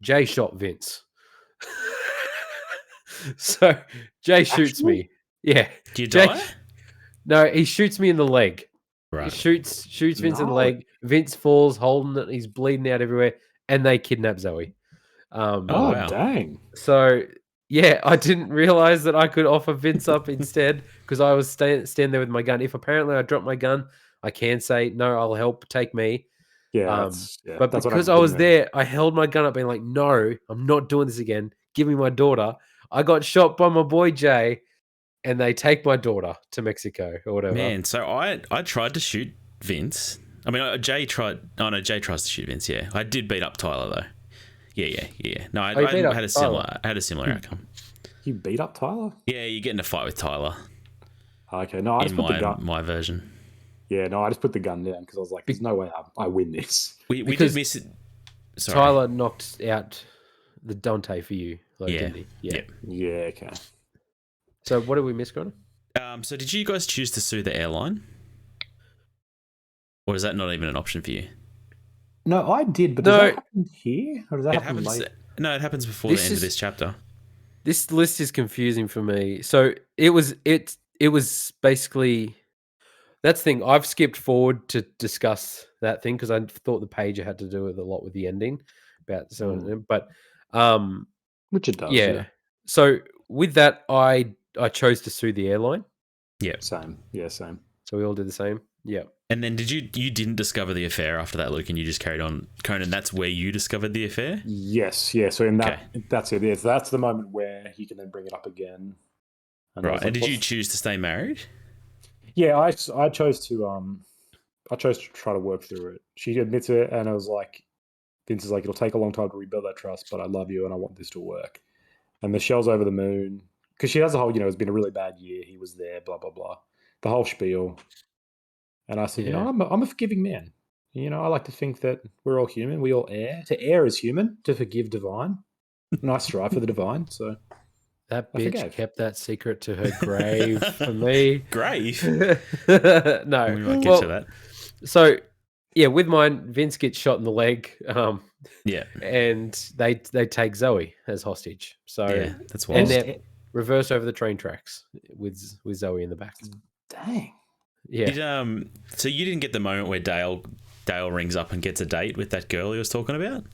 Jay shot Vince. So Jay shoots me. Yeah. Do you die? No, he shoots me in the leg. Right. He shoots Vince in the leg. Vince falls, holding it. He's bleeding out everywhere. And they kidnap Zoe. Wow. Dang. So, yeah, I didn't realize that I could offer Vince up instead because I was stand there with my gun. If apparently I drop my gun, I can say, no, I'll help, take me. Yeah. But because I was there, I held my gun up being like, no, I'm not doing this again. Give me my daughter. I got shot by my boy Jay, and they take my daughter to Mexico or whatever. Man, so I tried to shoot Vince I mean, Jay tried. Oh no, Jay tries to shoot Vince. Yeah, I did beat up Tyler though. Yeah. No, I beat up had a similar. I had a similar outcome. You beat up Tyler? Yeah, you get in a fight with Tyler. Okay, no, I just in put the gun. my version. Yeah, no, I just put the gun down because I was like, "There's no way I win this." We did miss it. Sorry. Tyler knocked out the Dante for you, didn't he? Yeah. Okay. So what did we miss, Connor? So did you guys choose to sue the airline, or is that not even an option for you? No, I did, but does that happen here, or does that happen happens, later? No, it happens before the end of this chapter. This list is confusing for me. So it was basically, that's the thing. I've skipped forward to discuss that thing because I thought the page had to do with a lot with the ending about but which it does. Yeah. So with that, I chose to sue the airline. Yeah. Same. Yeah, same. So we all did the same. Yeah. And then you didn't discover the affair after that, Luke, and you just carried on. Conan, that's where you discovered the affair? Yes, yeah. So in that, that's it. Yeah, so that's the moment where he can then bring it up again. Right. And did you choose to stay married? Yeah, I chose to try to work through it. She admits it, and I was like, Vince is like, it'll take a long time to rebuild that trust, but I love you and I want this to work. And Michelle's over the moon because she has a whole, it's been a really bad year. He was there, blah blah blah, the whole spiel. And I said, I'm a forgiving man. I like to think that we're all human. We all err. To err is human. To forgive, divine. And I strive for the divine. So that bitch kept that secret to her grave for me. Grave? No. We might get to that. So, yeah, with mine, Vince gets shot in the leg. Yeah. And they take Zoe as hostage. So yeah, that's wild. And they're reverse over the train tracks with Zoe in the back. Dang. Yeah. So you didn't get the moment where Dale rings up and gets a date with that girl he was talking about?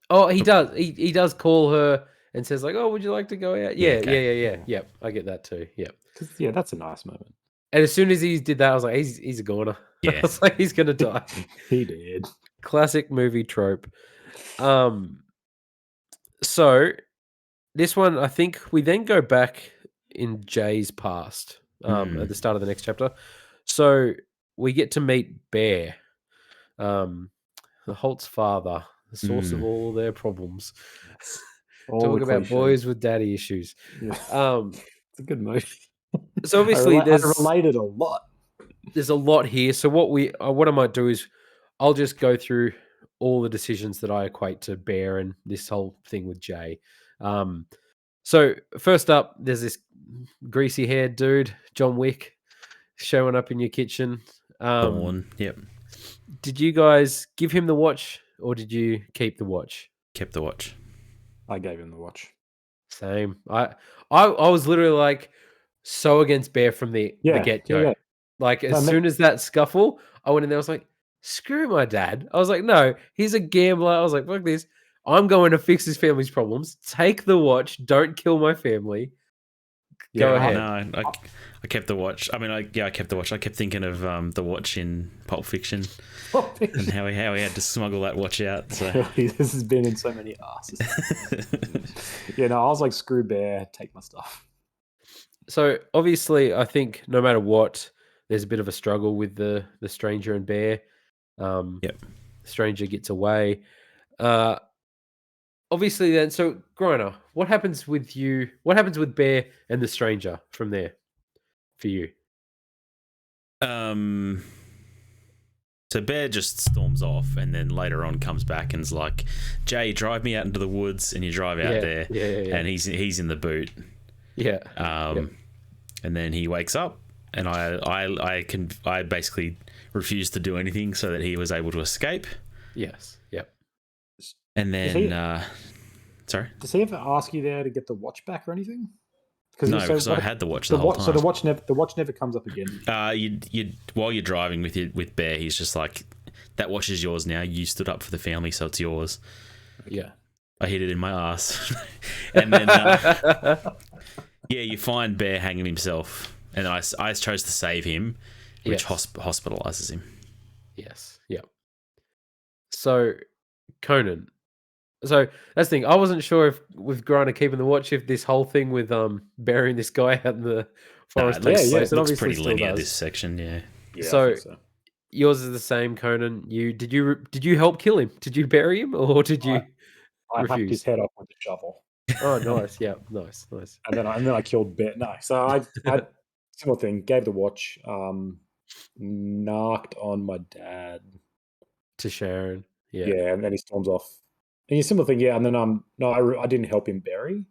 Oh, he does. He does call her and says like, "Oh, would you like to go out?" Yeah, okay. Yeah. I get that too. Yeah. Yeah, that's a nice moment. And as soon as he did that, I was like, he's a goner. Yeah. I was like, he's gonna die. He did. Classic movie trope. So this one, I think we then go back in Jay's past. At the start of the next chapter. So we get to meet Bear, the Holt's father, the source of all their problems. Talk about boys with daddy issues. Yeah. It's a good movie. So obviously I related a lot. There's a lot here. So what I might do is I'll just go through all the decisions that I equate to Bear and this whole thing with Jay. So first up, there's this greasy haired dude, John Wick, showing up in your kitchen. Yep. Did you guys give him the watch or did you keep the watch? Kept the watch. I gave him the watch. Same. I was literally like so against Bear from the get-go. Yeah. Like as soon as that scuffle, I went in there, I was like, screw my dad. I was like, no, he's a gambler. I was like, fuck this. I'm going to fix his family's problems. Take the watch. Don't kill my family. Go ahead. No, I kept the watch. I mean, I kept the watch. I kept thinking of the watch in Pulp Fiction and how he had to smuggle that watch out. So this has been in so many asses. I was like, screw Bear, take my stuff. So obviously, I think no matter what, there's a bit of a struggle with the stranger and Bear. Yep. Stranger gets away. Obviously, then, so Griner, what happens with you? What happens with Bear and the stranger from there for you? So Bear just storms off, and then later on comes back and's like, "Jay, drive me out into the woods," and you drive out there, and he's in the boot. Yeah. And then he wakes up, and I basically refused to do anything so that he was able to escape. Yes. Yep. And then, sorry? Does he ever ask you there to get the watch back or anything? No, because I had the watch the whole time. So the watch never comes up again. While you're driving with Bear, he's just like, "That watch is yours now. You stood up for the family, so it's yours." Yeah. I hid it in my ass, and then you find Bear hanging himself, and I chose to save him, which hospitalizes him. Yes. Yep. So. Conan. So that's the thing. I wasn't sure if with Griner keeping the watch, if this whole thing with burying this guy out in the forest. It looks pretty linear, this section. Yeah. So yours is the same, Conan. Did you help kill him? Did you bury him, or did you I hacked his refuse? head off with a shovel, Oh, nice. Yeah, nice. and then I killed Bear. No, so I similar thing. Gave the watch. Knocked on my dad. To Sharon. Yeah. Yeah, and then he storms off. And a similar thing. Yeah, and then no, I didn't help him bury.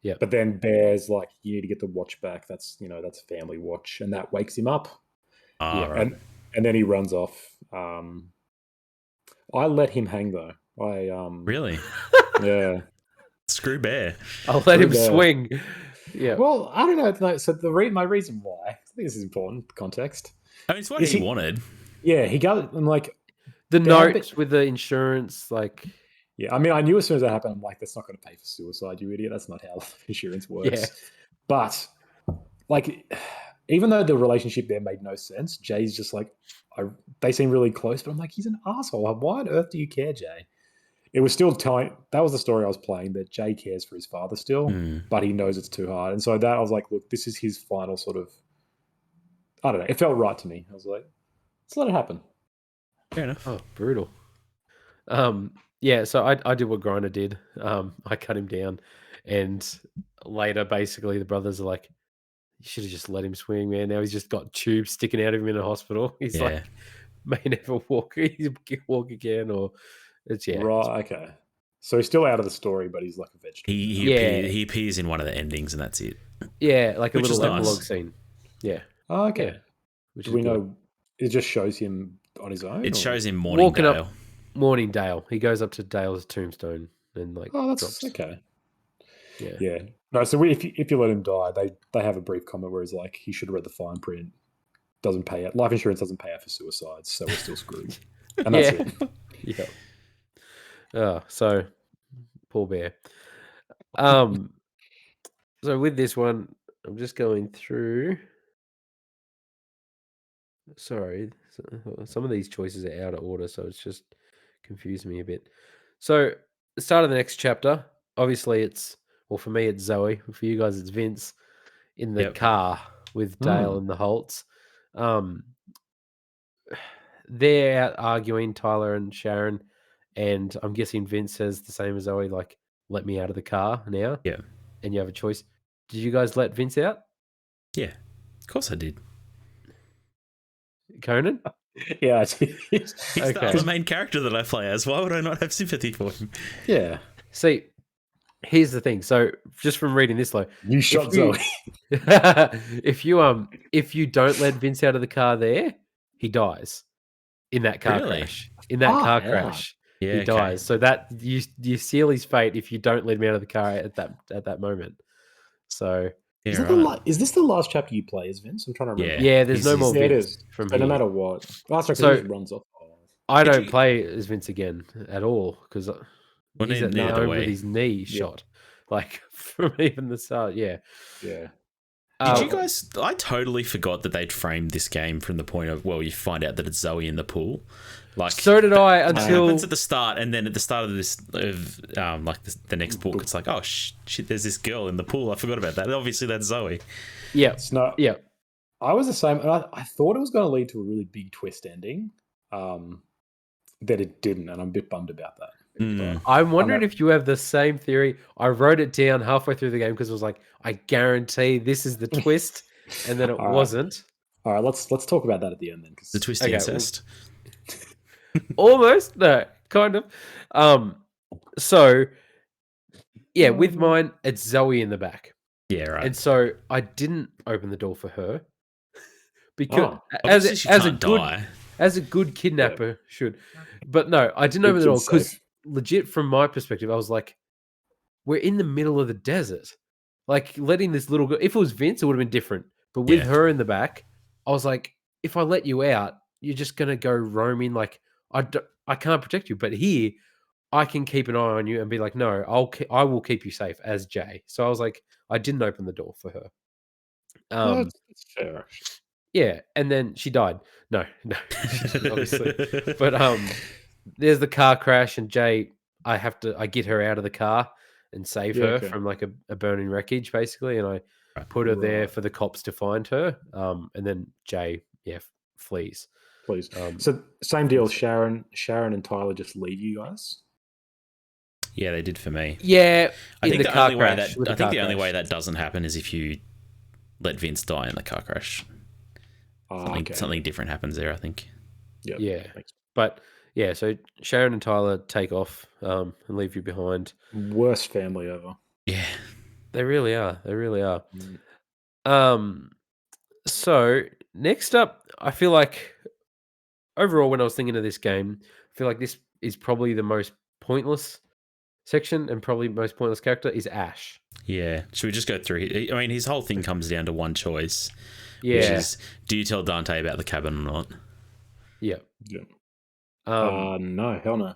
Yeah. But then Bear's like, you need to get the watch back. That's that's a family watch, and that wakes him up. Ah, right. And then he runs off. I let him hang though. Really? Yeah. Screw Bear. I'll let him Bear. swing. Yeah. Well, I don't know. So my reason why, I think this is important context. I mean, it's what he wanted. Yeah, he got it. I'm like, the notes with the insurance, like. Yeah, I mean, I knew as soon as that happened, I'm like, that's not going to pay for suicide, you idiot. That's not how insurance works. Yeah. But, like, even though the relationship there made no sense, Jay's just like, they seem really close, but I'm like, he's an asshole. Why on earth do you care, Jay? It was still telling, that was the story I was playing, that Jay cares for his father still, but he knows it's too hard. And so that I was like, look, this is his final sort of, I don't know, it felt right to me. I was like, let's let it happen. Fair enough. Oh, brutal. Yeah, so I did what Grinder did. I cut him down, and later, basically, the brothers are like, "You should have just let him swing, man. Now he's just got tubes sticking out of him in a hospital. He's like, may never walk. He'll walk again, or it's right. Okay, so he's still out of the story, but he's like a vegetable. He appears in one of the endings, and that's it. Yeah, like Which a little is nice. epilogue scene. Yeah. Oh, okay. Yeah. Which Do we know? It just shows him on his own. It or? shows him walking Morningdale. up Morningdale. He goes up to Dale's tombstone and like. Oh, that's drops. okay. Yeah. Yeah. No, so if you let him die, they have a brief comment where he's like, he should have read the fine print. Doesn't pay out. Life insurance doesn't pay out for suicides, so we're still screwed. And that's it. Yeah. Oh, so poor Bear. So with this one, I'm just going through. Sorry, some of these choices are out of order, so it's just confused me a bit. So the start of the next chapter, obviously for me it's Zoe. For you guys, it's Vince in the car with Dale and the Holtz. They're out arguing, Tyler and Sharon, and I'm guessing Vince says the same as Zoe, like, let me out of the car now. Yeah. And you have a choice. Did you guys let Vince out? Yeah. Of course I did. Conan? Yeah. He's the other main character that I play as. Why would I not have sympathy for him? Yeah. See, here's the thing. So just from reading this, like, you shot Zoe. if you don't let Vince out of the car there, he dies in that car crash. In that car crash, he dies. So that you seal his fate if you don't let him out of the car at that moment. So is this the last chapter you play as Vince? I'm trying to remember. Yeah, there's no more Vince. It is. From so here. no matter what. So he just runs off. I don't play as Vince again at all because he's at home with his knee shot. Like from even the start. Yeah. Yeah. Did you guys? I totally forgot that they'd framed this game from the point of, well, you find out that it's Zoe in the pool. Like, so did I until it happens at the start, and then at the start of this, like the next book, it's like, oh shit, there's this girl in the pool. I forgot about that. Obviously, that's Zoe. Yeah, yeah. I was the same, and I thought it was going to lead to a really big twist ending. That it didn't, and I'm a bit bummed about that. I'm wondering if you have the same theory. I wrote it down halfway through the game because it was like, I guarantee this is the twist, and then it wasn't. All right, let's talk about that at the end then. The twist incest. Almost, no, kind of. So yeah, with mine, it's Zoe in the back. Yeah, right. And so I didn't open the door for her because as a good kidnapper should. But no, I didn't open the door because legit from my perspective, I was like, we're in the middle of the desert. Like letting this little girl, if it was Vince, it would have been different. But with her in the back, I was like, if I let you out, you're just going to go roaming. Like I can't protect you. But here, I can keep an eye on you and be like, no, I will keep you safe as Jay. So I was like, I didn't open the door for her. That's fair. Yeah, and then she died. No, obviously. But there's the car crash, and Jay, I get her out of the car and save her from like a burning wreckage, basically, and I put her there for the cops to find her. And then Jay, flees. please. So same deal. Sharon and Tyler just leave you guys. Yeah, they did for me. Yeah, I think the only way that only way that doesn't happen is if you let Vince die in the car crash. Something different happens there, I think. Yep. Yeah, Thanks. but yeah, so Sharon and Tyler take off and leave you behind. Worst family ever. Yeah, they really are. They really are. Mm. So next up, I feel like overall, when I was thinking of this game, I feel like this is probably the most pointless section and probably most pointless character is Ash. Yeah. Should we just go through? I mean, his whole thing comes down to one choice, Yeah. which is, do you tell Dante about the cabin or not? Yeah. Yeah. No, hell no.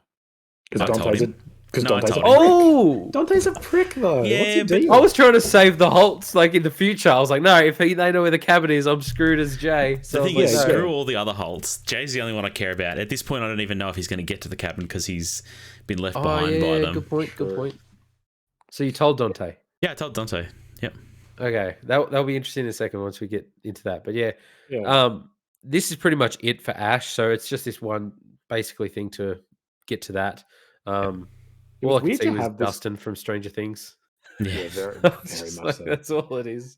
I told him. Dante's a prick though. Yeah, what's your but deal? I was trying to save the Holtz like in the future. I was like, no, if they know where the cabin is, I'm screwed as Jay. So The thing I is, was like, no. screw all the other Holtz. Jay's the only one I care about. At this point, I don't even know if he's going to get to the cabin because he's been left behind by them. Good point. So you told Dante? Yeah, I told Dante. Yep. Okay, that'll be interesting in a second once we get into that. But yeah. This is pretty much it for Ash. So it's just this one basically thing to get to that. All I could see was Dustin from Stranger Things. Yeah, very much so. That's all it is.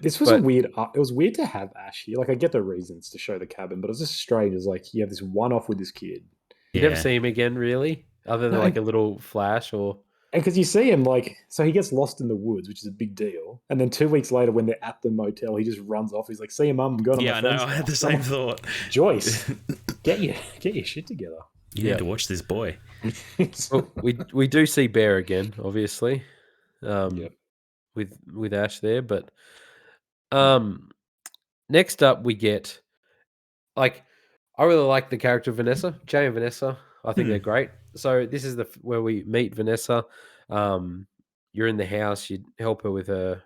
This was a weird. It was weird to have Ash here. Like, I get the reasons to show the cabin, but it was just strange. It's like you have this one-off with this kid. You never see him again, really, other than like a little flash or. And because you see him, like, so he gets lost in the woods, which is a big deal. And then 2 weeks later, when they're at the motel, he just runs off. He's like, "See you, mum. I'm going to my friend's I had the same thought. Joyce, get your shit together. You need to watch this boy." Well, we do see Bear again, obviously, with Ash there. But next up we get I really like the character of Vanessa, Jay and Vanessa. I think they're great. So this is where we meet Vanessa. You're in the house. You help her with her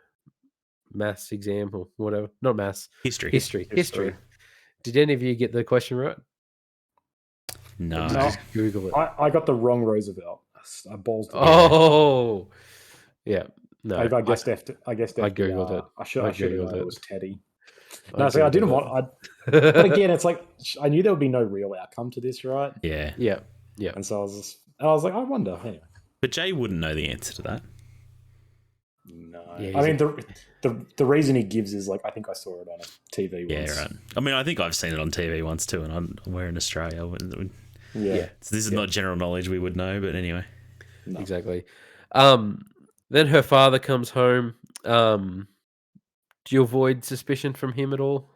maths exam or whatever. Not maths. History. Did any of you get the question right? No. Just Google it. I got the wrong Roosevelt. I ballsed it. Oh, yeah. No, I guessed F. I googled it. I should have known it was Teddy. No, so I didn't want. But again, it's like I knew there would be no real outcome to this, right? Yeah. And so I was like, I wonder. Anyway. But Jay wouldn't know the answer to that. No, I mean the reason he gives is like, I think I saw it on a TV once. Yeah, right. I mean, I think I've seen it on TV once too, and we're in Australia. Yeah. So this is not general knowledge we would know, but anyway. No. Exactly. Then her father comes home. Do you avoid suspicion from him at all?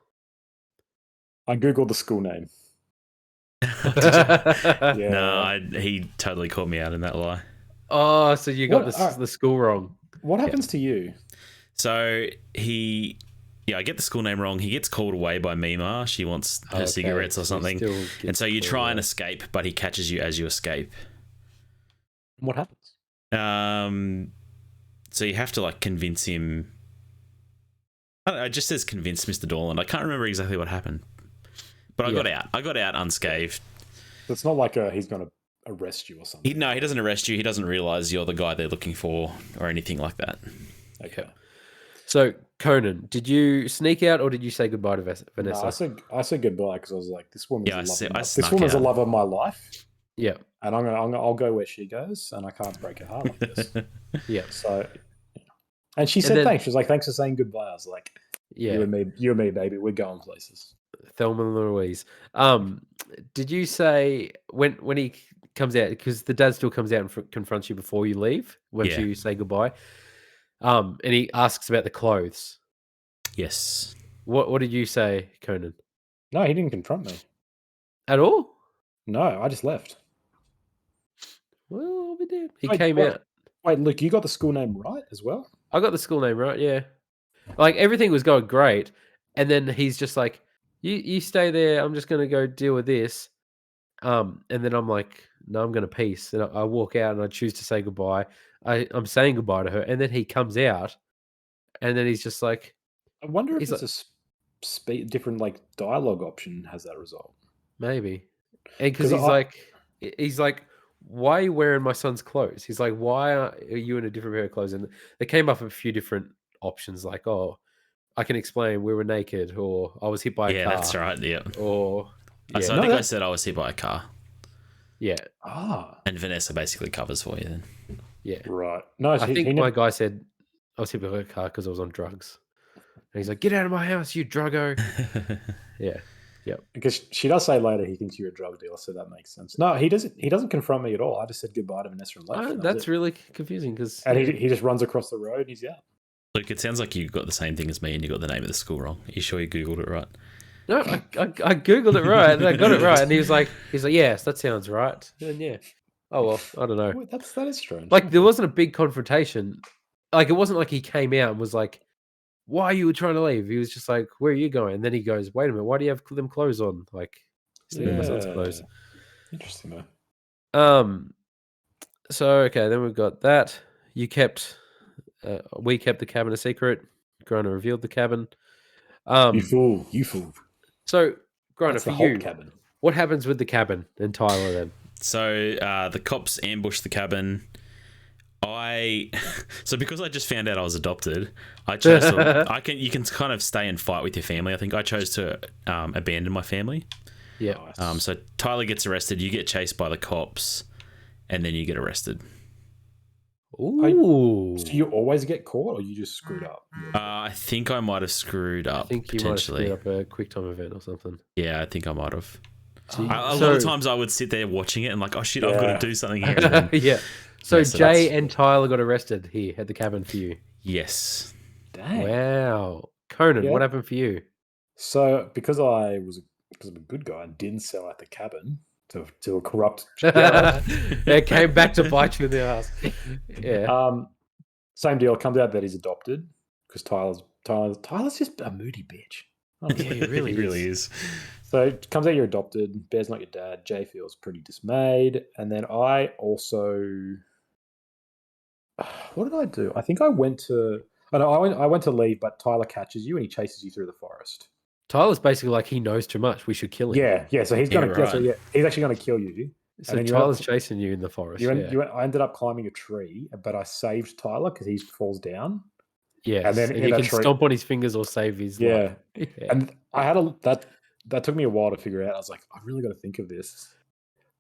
I googled the school name. No, he totally caught me out in that lie. Oh, so you got the school wrong. What happens to you? So I get the school name wrong. He gets called away by Mima. She wants her cigarettes or something. And so you try and escape, but he catches you as you escape. What happens? So you have to convince him. I don't know, it just says convince Mr. Dorland. I can't remember exactly what happened. But I got out. I got out unscathed. It's not like he's going to arrest you or something. He doesn't arrest you. He doesn't realize you're the guy they're looking for or anything like that. Okay. So, Conan, did you sneak out or did you say goodbye to Vanessa? No, I said goodbye because I was like, this woman's this woman's a love of my life. Yeah. And I'll go where she goes, and I can't break her heart like this. Yeah. So, and she said thanks. She was like, thanks for saying goodbye. I was like, you and me, baby, we're going places. Thelma and Louise. Did you say when he comes out, because the dad still comes out and confronts you before you leave, once you say goodbye, and he asks about the clothes? Yes. What did you say, Conan? No, he didn't confront me at all. No, I just left. Well, we did. He came out. Wait, Luke, you got the school name right as well? I got the school name right. Yeah, everything was going great, and then he's just like, You stay there. I'm just gonna go deal with this, and then I'm like, no, I'm gonna peace, and I walk out and I choose to say goodbye. I'm saying goodbye to her, and then he comes out, and then he's just like, I wonder if it's a different dialogue option has that result. Maybe, and because he's like, why are you wearing my son's clothes? He's like, why are you in a different pair of clothes? And they came up with a few different options, I can explain we were naked, or I was hit by a car. Yeah, that's right. Yeah. Or So I think I said I was hit by a car. Yeah. And Vanessa basically covers for you then. Yeah. Right. No, I think my guy said I was hit by a car because I was on drugs. And he's like, "Get out of my house, you druggo." Yeah. Yep. Because she does say later he thinks you're a drug dealer, so that makes sense. No, he doesn't. He doesn't confront me at all. I just said goodbye to Vanessa and left. That's really confusing because. And he just runs across the road. He's out. Luke, it sounds like you got the same thing as me, and you got the name of the school wrong. Are you sure you googled it right? No, I googled it right. And I got it right, and he's like, yes, that sounds right. And yeah. Oh well, I don't know. Wait, that is strange. Like there wasn't a big confrontation. Like it wasn't like he came out and was like, "Why are you trying to leave?" He was just like, "Where are you going?" And then he goes, "Wait a minute, why do you have them clothes on?" Like, stealing my son's clothes. Interesting though. So okay, then we've got that. We kept the cabin a secret. Grona revealed the cabin. You fool. So Grona, for you, cabin. What happens with the cabin and Tyler then? So the cops ambush the cabin. So because I just found out I was adopted, I chose to. You can kind of stay and fight with your family. I think I chose to abandon my family. Yeah. Nice. So Tyler gets arrested. You get chased by the cops, and then you get arrested. Ooh. So you always get caught, or you just screwed up? I think I might have screwed up. I think you might have screwed up a quick time event or something. Yeah, I think I might have. So a lot of times I would sit there watching it and like, oh shit, I've got to do something here. Yeah. So Jay and Tyler got arrested here at the cabin for you. Yes. Dang. Wow. Conan, what happened for you? So because I'm a good guy and didn't sell out the cabin to a corrupt it came back to bite you in the ass. Yeah. Same deal. It comes out that he's adopted because Tyler's just a moody bitch. Yeah, he really is. So it comes out you're adopted. Bear's not your dad. Jay feels pretty dismayed. And then I also... What did I do? I think I went to... I went to leave, but Tyler catches you and he chases you through the forest. Tyler's basically like, he knows too much. We should kill him. Yeah. So he's going to... he's actually going to kill you. So and Tyler's chasing you in the forest. I ended up climbing a tree, but I saved Tyler because he falls down. Yeah, and then he can stomp on his fingers or save his life. Yeah. And I had that took me a while to figure out. I was like, I really got to think of this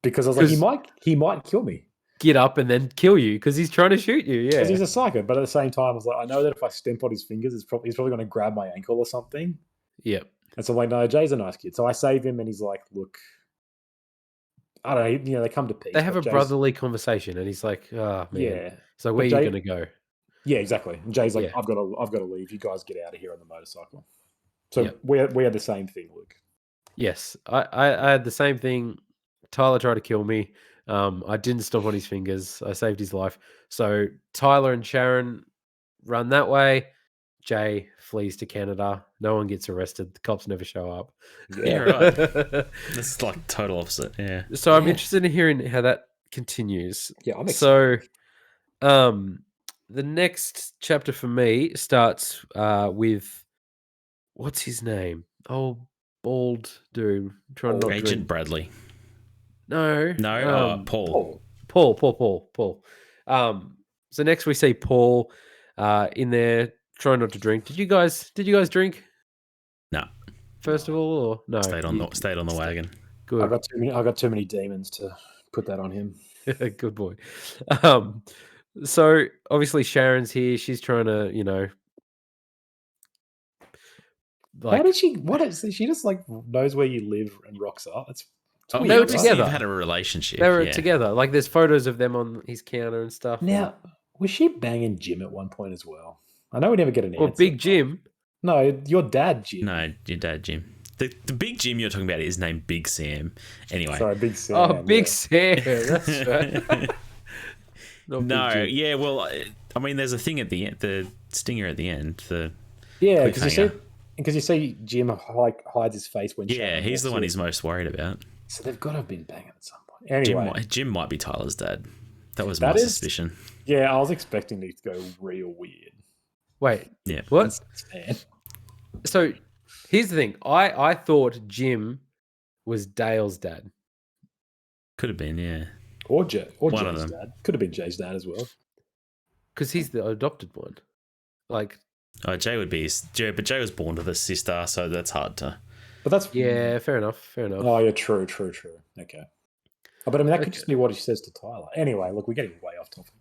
because I was like, he might kill me. Get up and then kill you because he's trying to shoot you. Yeah, because he's a psycho. But at the same time, I was like, I know that if I stamp on his fingers, he's probably going to grab my ankle or something. Yeah. And so I'm like, no, Jay's a nice kid. So I save him, and he's like, look. I don't know. They come to peace. They have a brotherly conversation, and he's like, "Oh man." Yeah. So where are you going to go? Yeah, exactly. And Jay's like, I've got to leave. You guys get out of here on the motorcycle. So we had the same thing, Luke. Yes, I had the same thing. Tyler tried to kill me. I didn't stomp on his fingers. I saved his life. So Tyler and Sharon run that way. Jay flees to Canada. No one gets arrested. The cops never show up. Yeah, right. That's like total opposite. Yeah. So I'm interested in hearing how that continues. Yeah, I'm excited. So, the next chapter for me starts with what's his name? Oh, bald dude. Trying not Agent drink. Bradley. No, Paul. Paul. So next we see Paul in there trying not to drink. Did you guys drink? No. First of all, or no? Stayed on the wagon. Good. I got too many demons to put that on him. Good boy. So obviously Sharon's here. She's trying to, like, how did she? What is she? Just like knows where you live and rocks up. It's weird, they were together. They've had a relationship. They were together. Like there's photos of them on his counter and stuff. Now, was she banging Jim at one point as well? I know we never get an answer. Well, Big Jim. No, your dad, Jim. No, your dad, Jim. The Big Jim you're talking about is named Big Sam. Anyway. Sorry, Big Sam. Oh, Big Sam. That's right. No, yeah, well, I mean, there's a thing at the end, the stinger at the end. Because you see Jim hides his face when he's the one he's most worried about. So they've got to have been banging at some point. Anyway, Jim might be Tyler's dad. That was my suspicion. Yeah, I was expecting it to go real weird. Wait, yeah, what? So here's the thing. I thought Jim was Dale's dad. Could have been, yeah. Or Jay's dad. Could have been Jay's dad as well. Because he's the adopted one. Like, Jay would be but Jay was born with a sister, so that's hard to. But that's Yeah, fair enough. Fair enough. Oh, yeah, true. Okay. Oh, but I mean, that could Okay. just be what he says to Tyler. Anyway, look, we're getting way off topic.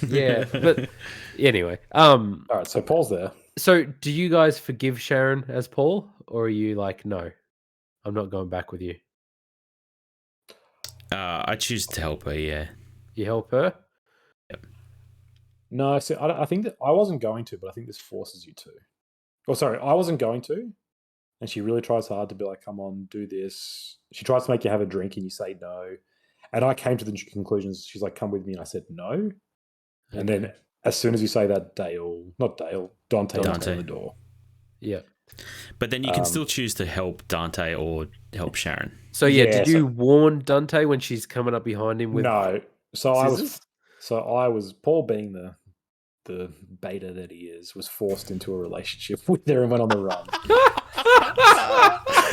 Yeah, but anyway. All right, so Paul's there. So do you guys forgive Sharon as Paul, or are you like, no, I'm not going back with you? I choose to help her. Yeah. You help her? No, so I think that I wasn't going to, but I think this forces you to. Oh, sorry, I wasn't going to, and she really tries hard to be like, "Come on, do this." She tries to make you have a drink, and you say no. And I came to the conclusions. She's like, "Come with me," and I said no. And then as soon as you say that, Dante knocks on the door. Yeah. But then you can still choose to help Dante or help Sharon. So did you warn Dante when she's coming up behind him with No. So scissors? I was Paul, being the beta that he is, was forced into a relationship with her and went on the run.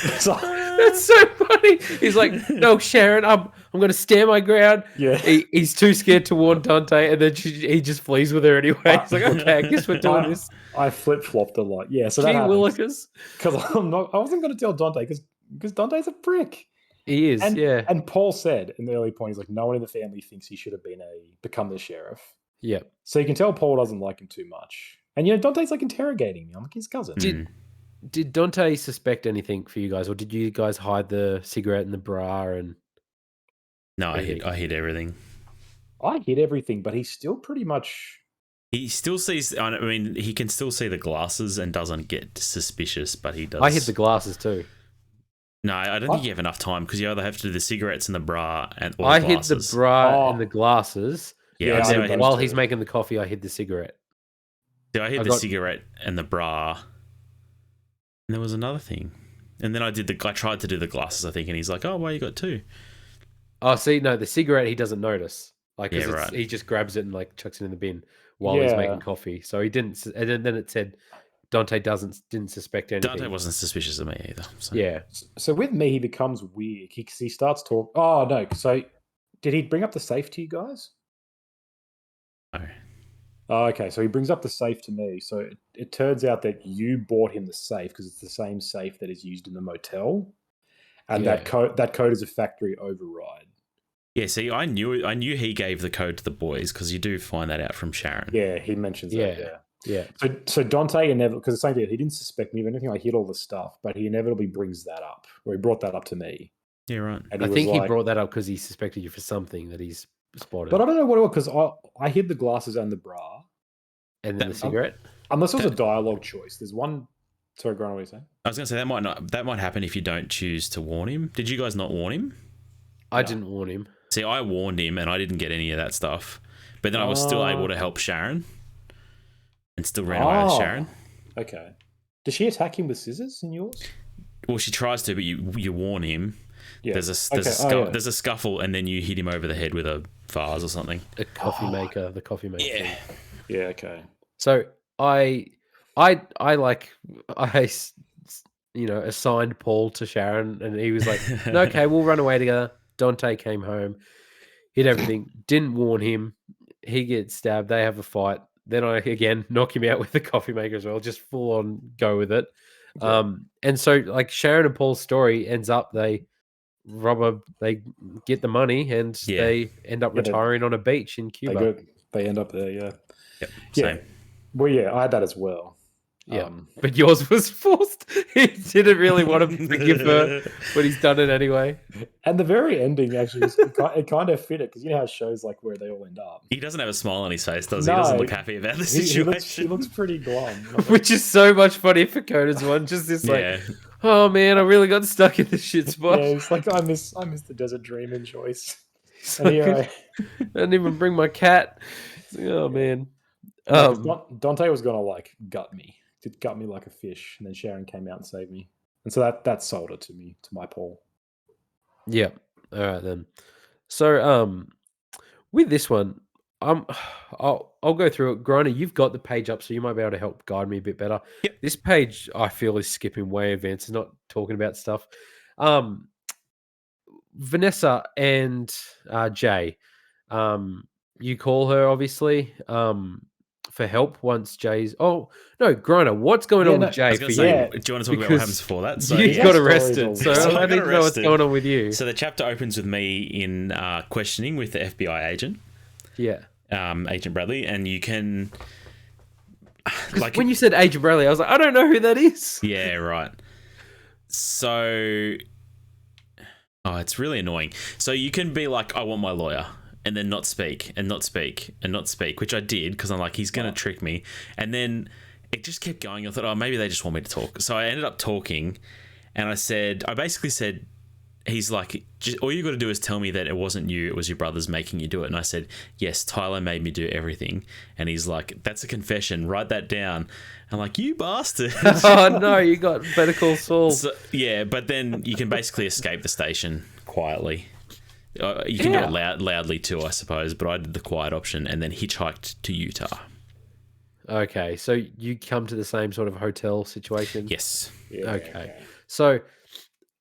That's so funny. He's like, "No, Sharon, I'm going to stand my ground." Yeah. He's too scared to warn Dante, and then he just flees with her anyway. He's like, "Okay, I guess we're doing this." I flip flopped a lot. Yeah, so Gee that happens. willikers. Because I wasn't going to tell Dante because Dante's a prick. He is, yeah. And Paul said in the early point, he's like, no one in the family thinks he should have become the sheriff. Yeah. So you can tell Paul doesn't like him too much. And Dante's like interrogating me. I'm like his cousin. Did Dante suspect anything for you guys, or did you guys hide the cigarette in the bra? And no, I hid everything. I hid everything, but he's still pretty much. He still sees. I mean, he can still see the glasses and doesn't get suspicious, but he does. I hid the glasses too. No, I don't think you have enough time because you either have to do the cigarettes in the bra and or I the hid glasses. the bra and the glasses. Yeah, and then while he's making the coffee, I hid the cigarette. So I hid the cigarette and the bra. And there was another thing. And then I tried to do the glasses, I think, and he's like, "Oh, well, you got two." Oh, see, no, the cigarette he doesn't notice. Like, right. he just grabs it and like chucks it in the bin while he's making coffee. So he didn't. And then it said Dante didn't suspect anything. Dante wasn't suspicious of me either. So. Yeah. So with me, he becomes weird. He starts talking. Oh no! So did he bring up the safe to you guys? No. Oh, okay. So he brings up the safe to me. So it turns out that you bought him the safe because it's the same safe that is used in the motel, and that code is a factory override. Yeah. See, I knew he gave the code to the boys because you do find that out from Sharon. Yeah, he mentions that. Yeah. So Dante because the same thing. He didn't suspect me of anything. I hid all the stuff, but he inevitably brings that up, or he brought that up to me. Yeah, right. And I think he brought that up because he suspected you for something that he's spotted. But I don't know what it was because I hid the glasses and the bra. And then the cigarette? Unless it was a dialogue choice. There's one. Sorry, Grant, what are you saying? I was going to say that might happen if you don't choose to warn him. Did you guys not warn him? I didn't warn him. See, I warned him and I didn't get any of that stuff. But then I was still able to help Sharon and still ran away with Sharon. Okay. Does she attack him with scissors in yours? Well, she tries to, but you warn him. Yeah. There's a scuffle, and then you hit him over the head with a vase or something. The coffee maker. Yeah. Yeah. Okay. So I assigned Paul to Sharon, and he was like, "No, okay, we'll run away together." Dante came home, hit everything, didn't warn him. He gets stabbed. They have a fight. Then I again knock him out with the coffee maker as well, just full on go with it. Yeah. And so like Sharon and Paul's story ends up they get the money and they end up retiring on a beach in Cuba. They end up there, yeah. Yep, same. Well, yeah, I had that as well. Yeah, but yours was forced. He didn't really want to forgive her, but he's done it anyway. And the very ending, actually, it kind of fit it because you know how shows like where they all end up. He doesn't have a smile on his face, does he? He doesn't look happy about the situation. He looks pretty glum. Which is so much funny for Conan's one. Just this oh man, I really got stuck in the shit spot. Yeah, it's like I miss the desert dreaming choice. And I didn't even bring my cat. Oh man. Dante was gonna like gut me like a fish, and then Sharon came out and saved me, and so that sold it to me, to my Paul. Yeah. All right then. So with this one, I'll go through it. Griner, you've got the page up, so you might be able to help guide me a bit better. Yep. This page I feel is skipping way advanced. It's not talking about stuff. Vanessa and Jay. You call her obviously. for help once Jay's. Oh no, Griner, what's going on with Jay I was for going to say, you? do you want to talk about what happens before that? So you got arrested, so I I need to know what's going on with you. So the chapter opens with me in questioning with the FBI agent. Yeah. Agent Bradley, and you can like when you said Agent Bradley, I was like, I don't know who that is. Yeah, right. So, it's really annoying. So you can be like, I want my lawyer, and then not speak, and not speak, and not speak, which I did because I'm like, he's gonna trick me, and then it just kept going. I thought, oh, maybe they just want me to talk. So I ended up talking, and I basically said. He's like, all you got to do is tell me that it wasn't you, it was your brothers making you do it. And I said, yes, Tyler made me do everything. And he's like, that's a confession. Write that down. I'm like, you bastard. Oh, no, you got Better Call Saul. So, yeah, but then you can basically escape the station quietly. You can do it loudly too, I suppose. But I did the quiet option and then hitchhiked to Utah. Okay, so you come to the same sort of hotel situation? Yes. Yeah, okay. So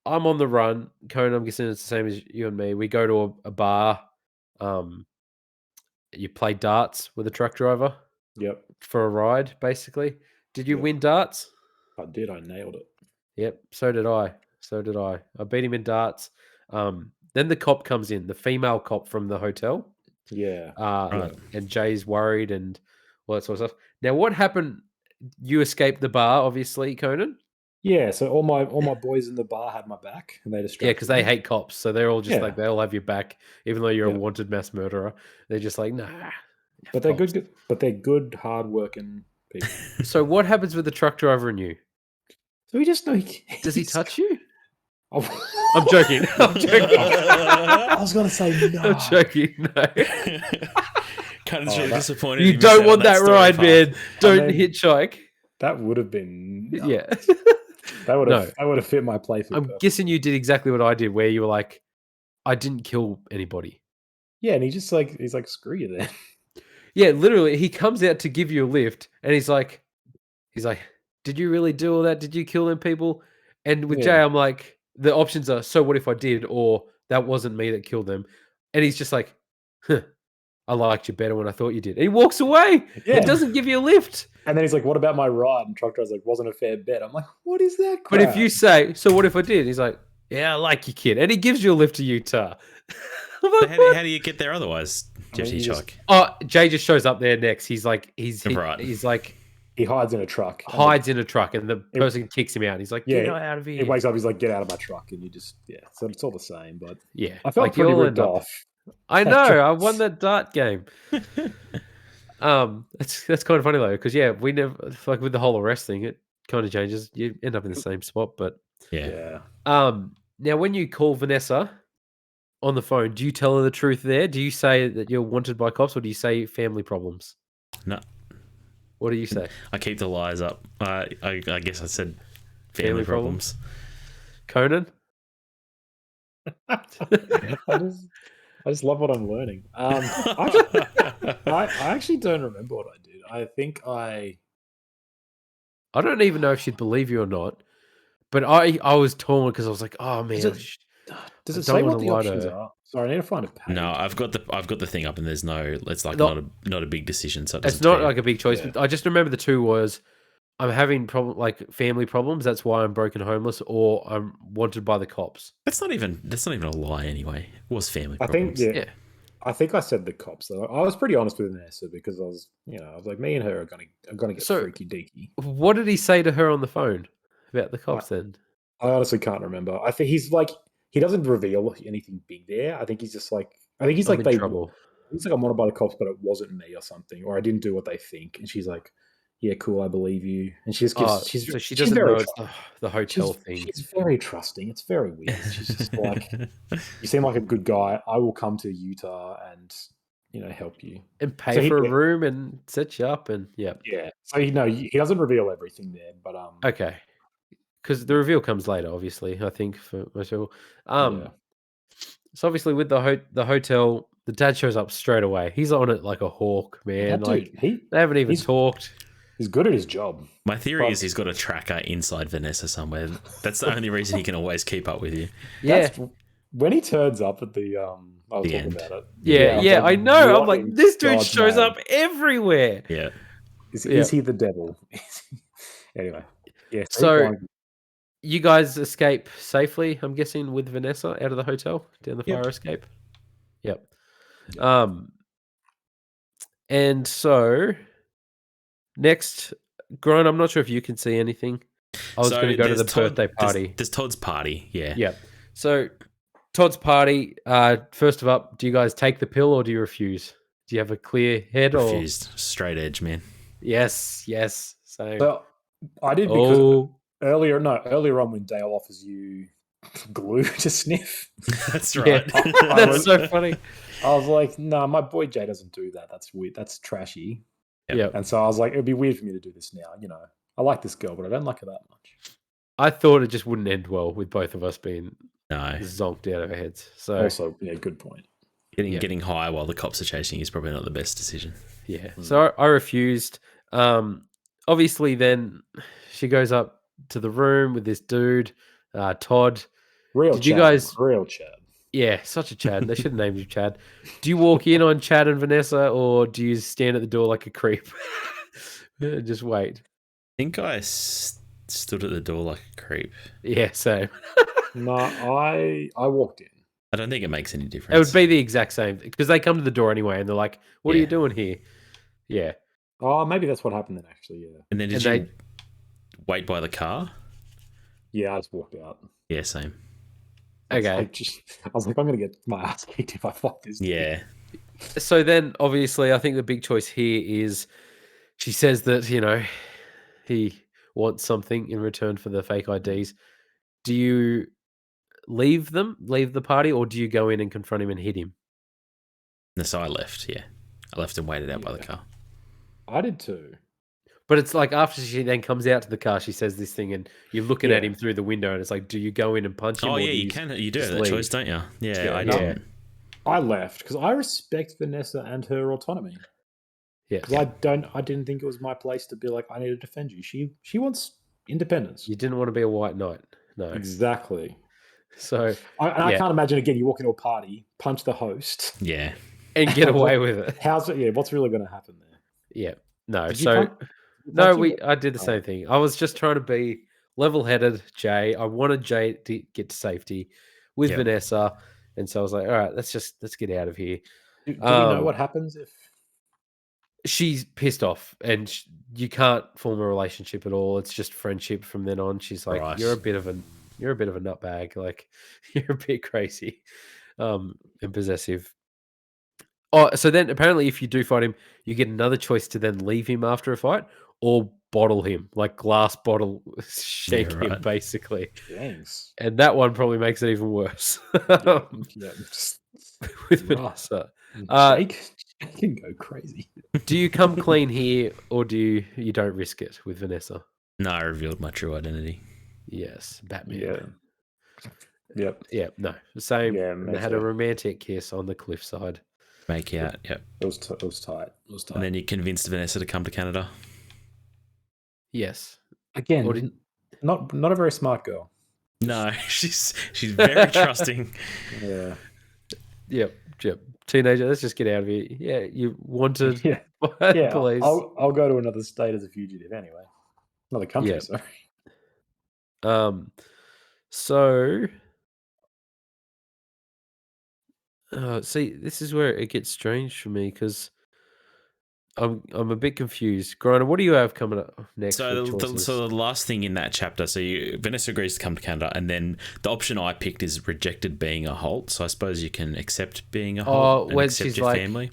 I'm on the run. Conan, I'm guessing it's the same as you and me. We go to a bar. You play darts with a truck driver. Yep. For a ride, basically. Did you win darts? I did. I nailed it. Yep. So did I. I beat him in darts. Then the cop comes in, the female cop from the hotel. Yeah. Right. And Jay's worried and all that sort of stuff. Now, what happened? You escaped the bar, obviously, Conan. Yeah, so all my boys in the bar had my back, and they distracted. Yeah, because they hate cops, so they're all just like they all have your back, even though you're a wanted mass murderer. They're just like, nah. But they're good. But they're good, hard-working people. So what happens with the truck driver and you? So we just know. Does he touch you? Oh. I'm joking. I was going to say no. I'm joking. No. Kind of really disappointed. You don't want that ride, man. Don't hitchhike. That would have been yeah. That would have fit my playthrough. I'm guessing you did exactly what I did, where you were like, I didn't kill anybody. Yeah, and he's like, screw you then. Yeah, literally, he comes out to give you a lift, and he's like, did you really do all that? Did you kill them people? And with Jay, I'm like, the options are, so what if I did, or that wasn't me that killed them? And he's just like, huh, I liked you better when I thought you did. And he walks away. Yeah. It doesn't give you a lift. And then he's like, what about my ride? And truck driver's like, wasn't a fair bet. I'm like, what is that crap? But if you say, so what if I did? He's like, yeah, I like you, kid. And he gives you a lift to Utah. Like, how do you get there otherwise, Jesse Chuck? Jay just shows up there next. He's like, he's like, he hides in a truck. And the person kicks him out. He's like, get out of here. He wakes up, he's like, get out of my truck. And you just, so it's all the same. But yeah, I felt like pretty ripped off. I know. I won that dart game. That's kind of funny though, because we never, like with the whole arrest thing, it kind of changes. You end up in the same spot, but yeah. Now when you call Vanessa on the phone, do you tell her the truth there? Do you say that you're wanted by cops, or do you say family problems? No. What do you say? I keep the lies up. I guess I said family problems. Conan? I just love what I'm learning. I actually don't remember what I did. I think I don't even know if she'd believe you or not. But I was torn because I was like, oh man, does it say what the options are? Sorry, I need to find a page. No, I've got the thing up, and there's no. It's like not a big decision. So it's not like a big choice. Yeah. But I just remember the two was, I'm having family problems. That's why I'm broken homeless, or I'm wanted by the cops. That's not even a lie anyway. It was family problems. I think I think I said the cops. Though. I was pretty honest with Vanessa because I was like, me and her are gonna get freaky deaky. What did he say to her on the phone about the cops then? I honestly can't remember. I think he's like, he doesn't reveal anything big there. I think he's just like, he's like trouble. He's like, I'm wanted by the cops, but it wasn't me or something, or I didn't do what they think. And she's like, yeah, cool, I believe you. And she just gives, she doesn't know it's the hotel thing. She's very trusting. It's very weird. She's just like, you seem like a good guy. I will come to Utah and, help you. And pay for a room and set you up and Yeah. So, he doesn't reveal everything there, but okay. Because the reveal comes later, obviously, I think, for most people. So obviously with the hotel, the dad shows up straight away. He's on it like a hawk, man. They haven't even talked. He's good at his job. My theory is he's got a tracker inside Vanessa somewhere. That's the only reason he can always keep up with you. Yeah. When he turns up at the I was talking about it. Yeah, I know. I'm like, this dude shows up everywhere. Yeah. Is he the devil? Anyway, yeah. So you guys escape safely, I'm guessing, with Vanessa out of the hotel down the fire escape. Yep. And so next, Grind, I'm not sure if you can see anything. I was going to go to the birthday party. There's Todd's party, yeah. Yeah. So Todd's party, first of all, do you guys take the pill or do you refuse? Do you have a clear head Refused. Straight edge, man. Yes. Same. So I did because earlier on when Dale offers you glue to sniff. That's right. That's so funny. I was like, no, my boy Jay doesn't do that. That's weird. That's trashy. Yeah. And so I was like, it'd be weird for me to do this now. I like this girl, but I don't like her that much. I thought it just wouldn't end well with both of us being zonked out of our heads. So also, yeah, good point. Getting high while the cops are chasing you is probably not the best decision. Yeah. So I refused. Obviously, then she goes up to the room with this dude, Todd. Real Chad. Yeah, such a Chad. They should have named you Chad. Do you walk in on Chad and Vanessa, or do you stand at the door like a creep? Just wait. I think I stood at the door like a creep. Yeah, same. No, I walked in. I don't think it makes any difference. It would be the exact same because they come to the door anyway, and they're like, "What are you doing here?" Yeah. Oh, maybe that's what happened then. Actually, yeah. And then did you wait by the car? Yeah, I just walked out. Yeah, same. Okay. I was like, I'm going to get my ass kicked if I fuck this. Yeah. So then, obviously, I think the big choice here is she says that, he wants something in return for the fake IDs. Do you leave the party, or do you go in and confront him and hit him? No, so I left, yeah. I left and waited out by the car. I did too. But it's like after she then comes out to the car, she says this thing, and you're looking at him through the window, and it's like, do you go in and punch him? Oh, or yeah, you can. You do have that choice, don't you? Yeah, I did. I left because I respect Vanessa and her autonomy. Yeah, because I didn't think it was my place to be like, I need to defend you. She wants independence. You didn't want to be a white knight, no. Exactly. So I can't imagine again. You walk into a party, punch the host, and get away with it. How's it? Yeah, what's really going to happen there? Yeah, no. I did the same thing. I was just trying to be level-headed, Jay. I wanted Jay to get to safety with Vanessa, and so I was like, all right, let's get out of here. Do we know what happens if she's pissed off and you can't form a relationship at all? It's just friendship from then on. She's like, you're a bit of a nutbag. Like, you're a bit crazy, and possessive. Oh, so then apparently if you do fight him, you get another choice to then leave him after a fight or bottle him, like glass bottle shake him, basically. Thanks. And that one probably makes it even worse. With Vanessa. Shake can go crazy. Do you come clean here, or do you don't risk it with Vanessa? No, I revealed my true identity. Yes, Batman. Yeah. No, same. Yeah, and they had a romantic kiss on the cliffside. Make out. Yep. It was tight. And then you convinced Vanessa to come to Canada. Yes. Again, not a very smart girl. No, she's very trusting. Yeah. Yep. Teenager, let's just get out of here. Yeah, you wanted. Yeah. Police. I'll go to another state as a fugitive anyway. Another country, sorry. So. See, this is where it gets strange for me because I'm a bit confused. Griner, what do you have coming up next? So the last thing in that chapter, Vanessa agrees to come to Canada, and then the option I picked is rejected being a halt. So I suppose you can accept being a halt and accept your family.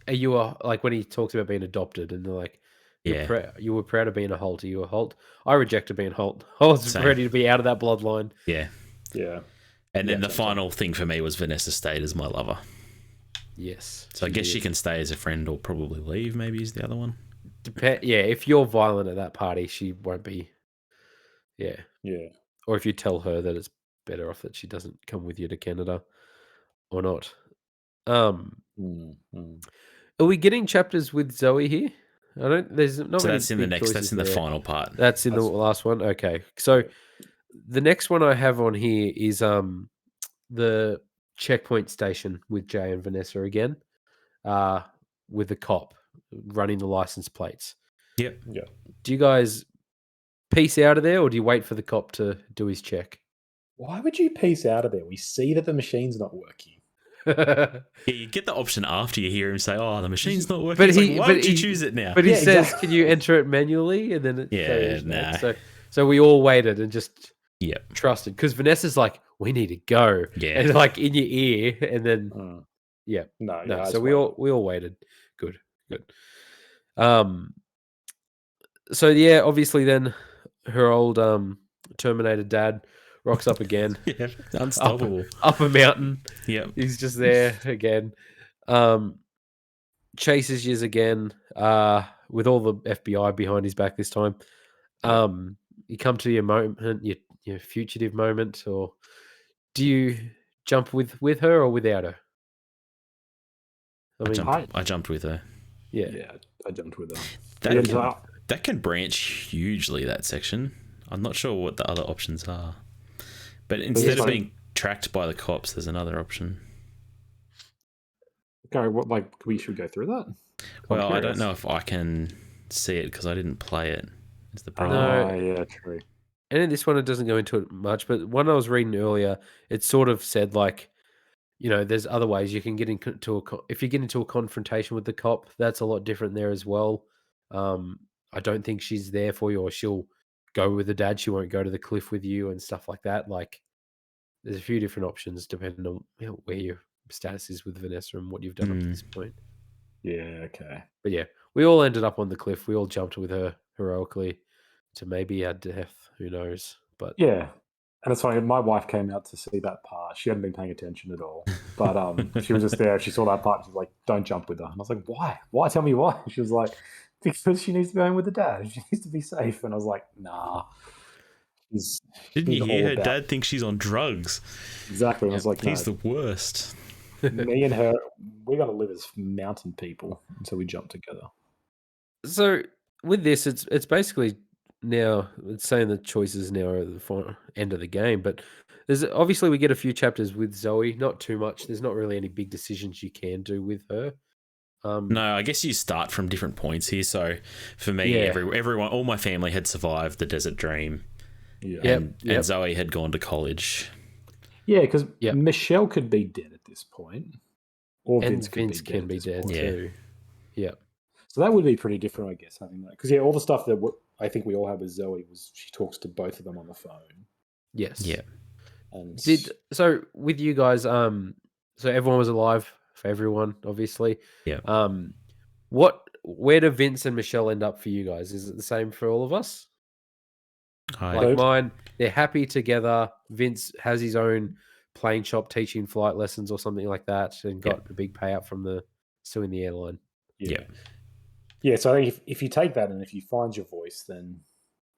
Are you when he talks about being adopted, and they're like, you were proud of being a halt. Are you a halt? I rejected being a halt. I was ready to be out of that bloodline. Yeah. And then the final thing for me was Vanessa stayed as my lover. Yes. So I guess she can stay as a friend or probably leave, maybe is the other one. If you're violent at that party, she won't be. Yeah. Or if you tell her that it's better off that she doesn't come with you to Canada or not. Are we getting chapters with Zoe here? There's not. So that's in the next. That's in the final part. That's in the last one. Okay. So the next one I have on here is the checkpoint station with Jay and Vanessa again, with the cop running the license plates. Yep. Yeah. Do you guys piece out of there, or do you wait for the cop to do his check? Why would you piece out of there? We see that the machine's not working. Yeah, you get the option after you hear him say, "Oh, the machine's not working." But It's he- like, why but would you he- choose it now? But he Yeah, says, exactly. "Can you enter it manually?" And then it Yeah, goes nah. next. So we all waited and just Yep. trusted, because Vanessa's like, "We need to go," Yeah. and like in your ear, and then yeah, No, no. yeah, I So just we all waited. Good. So yeah, obviously then her old Terminator dad rocks up again. Yeah, unstoppable. Up a mountain. Yep. He's just there again. Chases you again, with all the FBI behind his back this time. You come to your moment, your fugitive moment, or do you jump with her or without her? I jumped with her. Yeah. I jumped with her. That can branch hugely, that section. I'm not sure what the other options are. But instead of being tracked by the cops, there's another option. Gary, we should go through that? Well, I don't know if I can see it because I didn't play it. Is the problem? Oh, yeah, true. And in this one, it doesn't go into it much, but one I was reading earlier, it sort of said like, there's other ways you can get into if you get into a confrontation with the cop, that's a lot different there as well. I don't think she's there for you, or she'll go with the dad. She won't go to the cliff with you and stuff like that. Like, there's a few different options depending on where your status is with Vanessa and what you've done up to this point. Yeah, okay. But yeah, we all ended up on the cliff. We all jumped with her heroically to maybe our death. Who knows? But yeah, and it's funny. My wife came out to see that part. She hadn't been paying attention at all, but she was just there. She saw that part. She was like, "Don't jump with her." And I was like, "Why? Why? Tell me why." She was like, "Because she needs to be home with the dad. She needs to be safe." And I was like, "Nah." Didn't you hear her dad thinks she's on drugs? Exactly. I was like, he's the worst. Me and her, we got to live as mountain people, and so we jump together. So with this, it's basically now it's saying the choices now are at the end of the game, but there's obviously we get a few chapters with Zoe, not too much. There's not really any big decisions you can do with her. No, I guess you start from different points here. So for me, everyone, all my family had survived the Desert Dream. Yeah. And Zoe had gone to college. Yeah, because Michelle could be dead at this point. Or and Vince can be dead too. Yeah. So that would be pretty different, I guess, having that. Because, all the stuff that I think we all have with Zoe was she talks to both of them on the phone. Yes. Yeah. And so with you guys, so everyone was alive for everyone, obviously. Yeah. Where do Vince and Michelle end up for you guys? Is it the same for all of us? Mine, they're happy together. Vince has his own plane shop teaching flight lessons or something like that, and got a big payout from still in the airline. Yeah, so I think if you take that and if you find your voice, then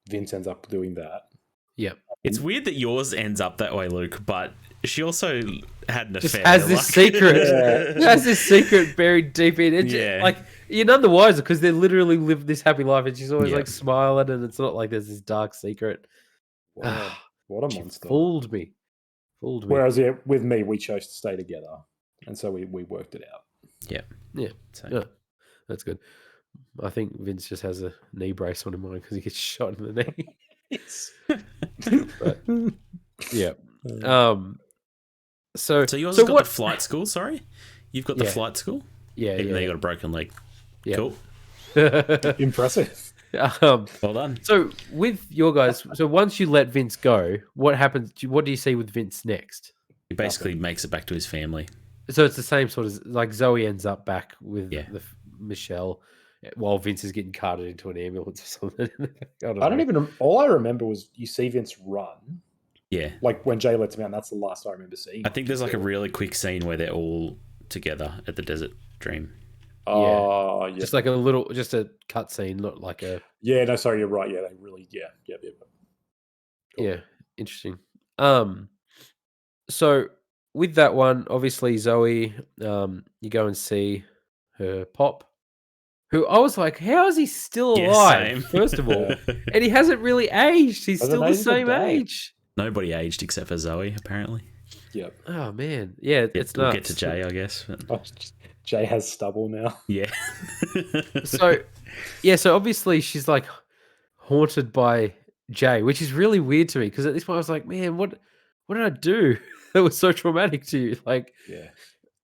Vince ends up doing that. Yeah. It's weird that yours ends up that way, Luke, but she also had an affair. Has this secret. Has this secret buried deep in it. Like, you're none the wiser because they literally live this happy life and she's always like smiling, and it's not like there's this dark secret. Wow. What a monster. Fooled me. Whereas with me, we chose to stay together. And so we worked it out. Yeah. That's good. I think Vince just has a knee brace on him because he gets shot in the knee. But, yeah. So yours has got the flight school, sorry? You've got the flight school? Yeah. Even though you got a broken leg. Yeah. Cool. Impressive. Well done. So with your guys, once you let Vince go, what happens? What do you see with Vince next? He basically makes it back to his family. So it's the same sort of like Zoe ends up back with Michelle while Vince is getting carted into an ambulance or something. All I remember was you see Vince run. Yeah. Like when Jay lets him out, and that's the last I remember seeing. I think there's like a really quick scene where they're all together at the Desert Dream. Oh, yeah. Just like a cut scene, not like a... Yeah, no, sorry, you're right. Yeah, they really, yeah. Cool. Yeah, interesting. So with that one, obviously Zoe, you go and see her pop, who I was like, how is he still alive? First of all, and he hasn't really aged. He's still the same age. Nobody aged except for Zoe, apparently. Yep. Oh man, yeah, it's we'll nuts. get to Jay, I guess. Jay has stubble now. Yeah. So obviously she's like haunted by Jay, which is really weird to me because at this point I was like, man, what did I do that was so traumatic to you? Like, Yeah.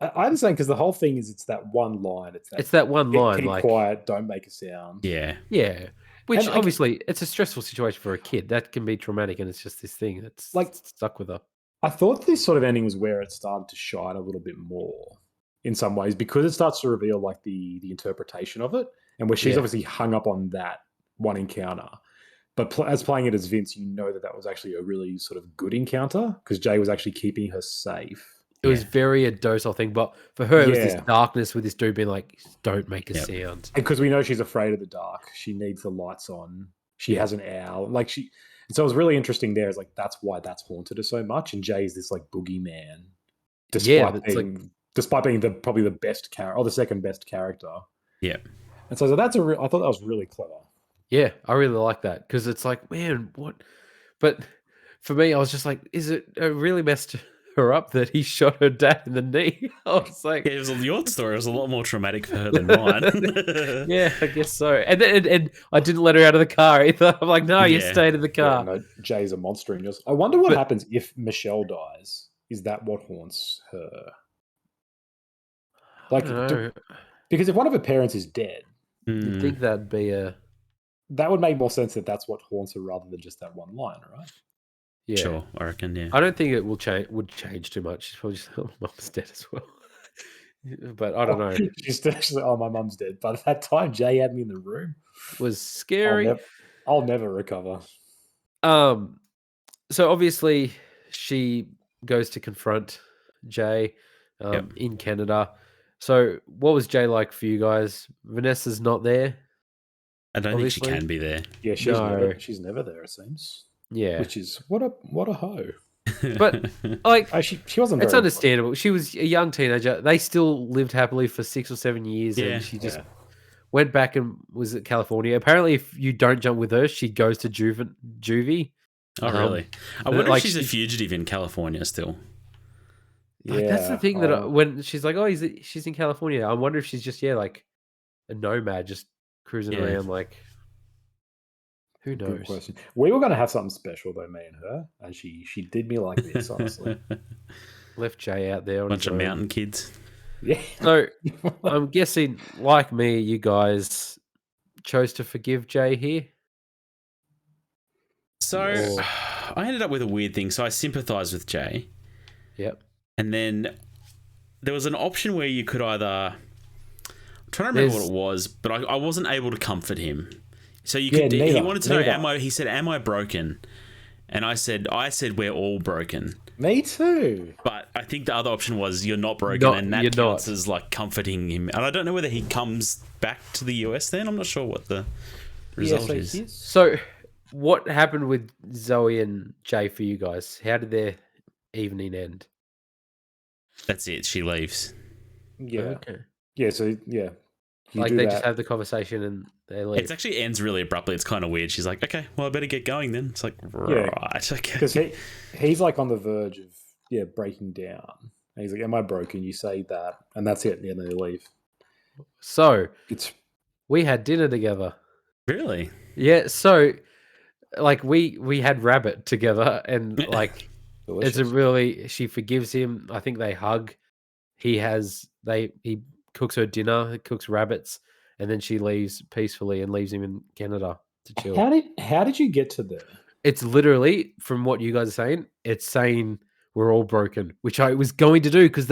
I understand because the whole thing is it's that one line. it's that one line, keep like, quiet, don't make a sound. Yeah. Which And, obviously it's a stressful situation for a kid. That can be traumatic, and it's just this thing that's like stuck with her. I thought this sort of ending was where it started to shine a little bit more in some ways because it starts to reveal like the interpretation of it, and where she's obviously hung up on that one encounter. But as playing it as Vince, you know that was actually a really sort of good encounter because Jay was actually keeping her safe. It was very a docile thing, but for her, it was this darkness with this dude being like, "Don't make a sound." And because we know she's afraid of the dark, she needs the lights on. She has an owl, like she. And so it was really interesting. There is like that's why that's haunted her so much. And Jay's this like boogeyman, despite being probably the best character or the second best character. Yeah. And so that's I thought that was really clever. Yeah, I really like that because it's like, man, what? But for me, I was just like, is it really messed her up that he shot her dad in the knee? I was like, it was your story. It was a lot more traumatic for her than mine. Yeah, I guess so. And I didn't let her out of the car either. I'm like, no, you stayed in the car. Yeah, no, Jay's a monster in yours. I wonder what happens if Michelle dies. Is that what haunts her? Like, because if one of her parents is dead, you'd think that'd be that would make more sense that that's what haunts her rather than just that one line, right? Yeah, sure. I reckon. Yeah, I don't think it would change too much. She's probably just, oh, mum's dead as well. But I don't know. She's like, oh, my mum's dead. But at that time, Jay had me in the room. It was scary. I'll never recover. So obviously she goes to confront Jay in Canada. So what was Jay like for you guys? Vanessa's not there. I don't think she can be there. Yeah, she's never there, it seems. Yeah. Which is what a hoe. But like she wasn't it's understandable. She was a young teenager. They still lived happily for 6 or 7 years and she just went back and was at California. Apparently if you don't jump with her, she goes to juvie. Oh really? I wonder if she's a fugitive in California still. Like, that's the thing that when she's like, oh, she's in California. I wonder if she's just like a nomad, just cruising around. Like, who knows? Good question. We were going to have something special though, me and her, and she did me like this, honestly. Left Jay out there on bunch of mountain kids. Yeah. So I'm guessing, like me, you guys chose to forgive Jay here. So I ended up with a weird thing. So I sympathized with Jay. Yep. And then there was an option where you could either... I'm trying to remember what it was, but I wasn't able to comfort him. So you could... He wanted to know, he said, am I broken? And I said, we're all broken. Me too. But I think the other option was you're not broken, and that counts as like comforting him. And I don't know whether he comes back to the US then. I'm not sure what the result is. So what happened with Zoe and Jay for you guys? How did their evening end? That's it. She leaves. Yeah. Okay. Yeah. So yeah, like they just have the conversation and they leave. It actually ends really abruptly. It's kind of weird. She's like, "Okay, well, I better get going then." It's like, right, okay. Because he's like on the verge of breaking down. And he's like, "Am I broken?" You say that, and that's it. And then they leave. So we had dinner together. Really? Yeah. So like we had rabbit together, and like. She forgives him. I think they hug. He cooks her dinner, cooks rabbits, and then she leaves peacefully and leaves him in Canada to chill. How did you get to there? It's literally, from what you guys are saying, it's saying we're all broken, which I was going to do because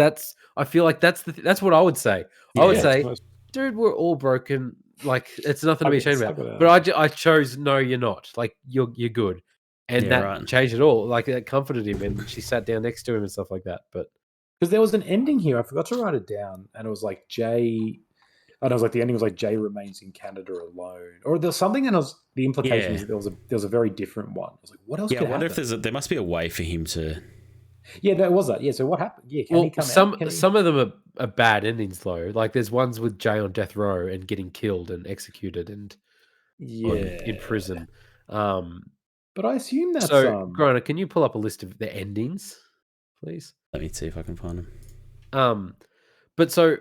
I feel like that's what I would say. I would say, dude, we're all broken. Like it's nothing to be ashamed about. But I chose no, you're not. Like you're good. And that changed it all. Like that comforted him, and she sat down next to him and stuff like that. But because there was an ending here, I forgot to write it down, and it was like Jay. And I was like, the ending was like Jay remains in Canada alone, or there was something, and the implication was that there was a very different one. I was like, what else? Yeah, I wonder if there must be a way for him to. Yeah, that was that. Yeah, so what happened? Yeah, can he come out? Some of them are bad endings though. Like there's ones with Jay on death row and getting killed and executed and in prison. But I assume that's... So, Grana, can you pull up a list of the endings, please? Let me see if I can find them. But so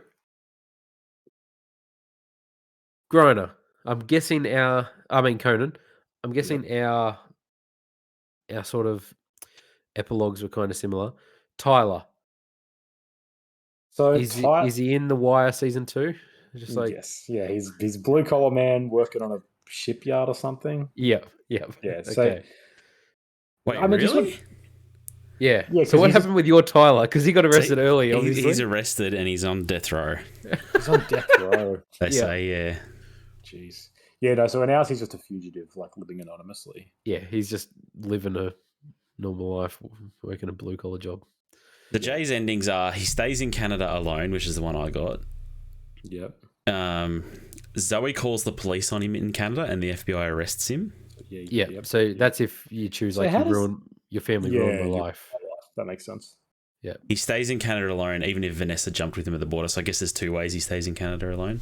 Griner. I'm guessing Conan. I'm guessing our sort of epilogues were kind of similar. Tyler. So Is he in The Wire season 2? Just like yes, yeah, he's blue collar man working on a shipyard or something. yeah. Yeah. So Okay. Wait, I mean, really? Yeah. Yeah, So what happened with your Tyler? Because he got arrested early, obviously. He's arrested and he's on death row. He's on death row. They say, yeah. Jeez. Yeah, no, so in ours he's just a fugitive, like living anonymously. Yeah, he's just living a normal life, working a blue collar job. The Jay's endings are he stays in Canada alone, which is the one I got. Yep. Zoe calls the police on him in Canada and the FBI arrests him. Yeah. So that's if you choose, So like, you ruin your family, ruin my life. That makes sense. Yeah. He stays in Canada alone, even if Vanessa jumped with him at the border. So I guess there's 2 ways he stays in Canada alone.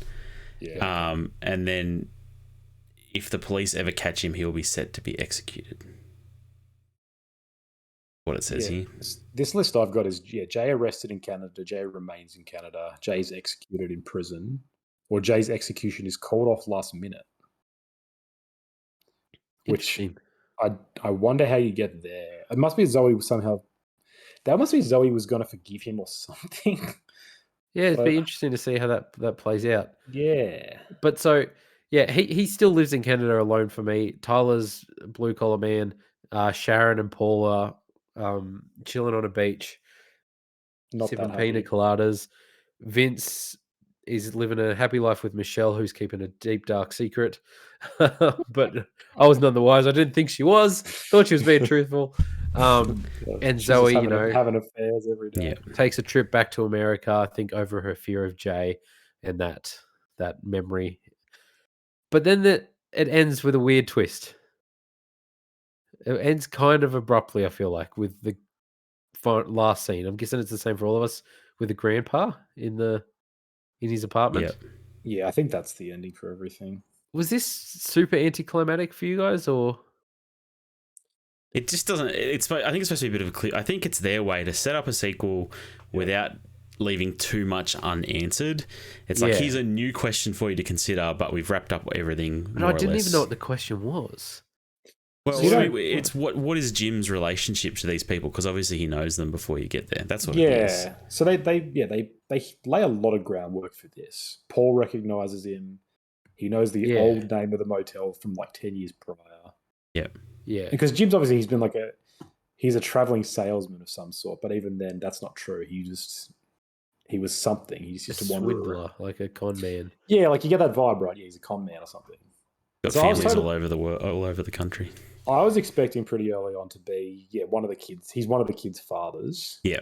Yeah. And then if the police ever catch him, he'll be set to be executed. What it says here. This list I've got is Jay arrested in Canada, Jay remains in Canada, Jay's executed in prison, or Jay's execution is called off last minute. Which I wonder how you get there. It must be Zoe somehow. That must be Zoe was going to forgive him or something. Yeah, it'd be interesting to see how that plays out. Yeah. But so, yeah, he still lives in Canada alone for me. Tyler's a blue collar man. Sharon and Paula chilling on a beach, sipping pina coladas. Vince is living a happy life with Michelle, who's keeping a deep, dark secret. But I was none the wiser. I didn't think she was. Thought she was being truthful. And Zoe, having affairs every day. Takes a trip back to America, I think, over her fear of Jay and that memory. But then it ends with a weird twist. It ends kind of abruptly, I feel like, with the last scene. I'm guessing it's the same for all of us, with the grandpa in his apartment. Yeah, I think that's the ending for everything. Was this super anticlimactic for you guys, or? It just doesn't. I think it's supposed to be a bit of a clear. I think it's their way to set up a sequel without leaving too much unanswered. It's like, here's a new question for you to consider, but we've wrapped up everything. But I didn't even know what the question was. Well, it's what is Jim's relationship to these people? Because obviously he knows them before you get there. That's what it is. So they lay a lot of groundwork for this. Paul recognizes him. He knows the old name of the motel from like 10 years prior. Yeah. Yeah. Because Jim's obviously he's been he's a traveling salesman of some sort, but even then that's not true. He was something. He's just a swindler, like a con man. Yeah, like you get that vibe, right? Yeah, he's a con man or something. Got families all over the world, all over the country. I was expecting pretty early on to be one of the kids. He's one of the kids' fathers. Yeah.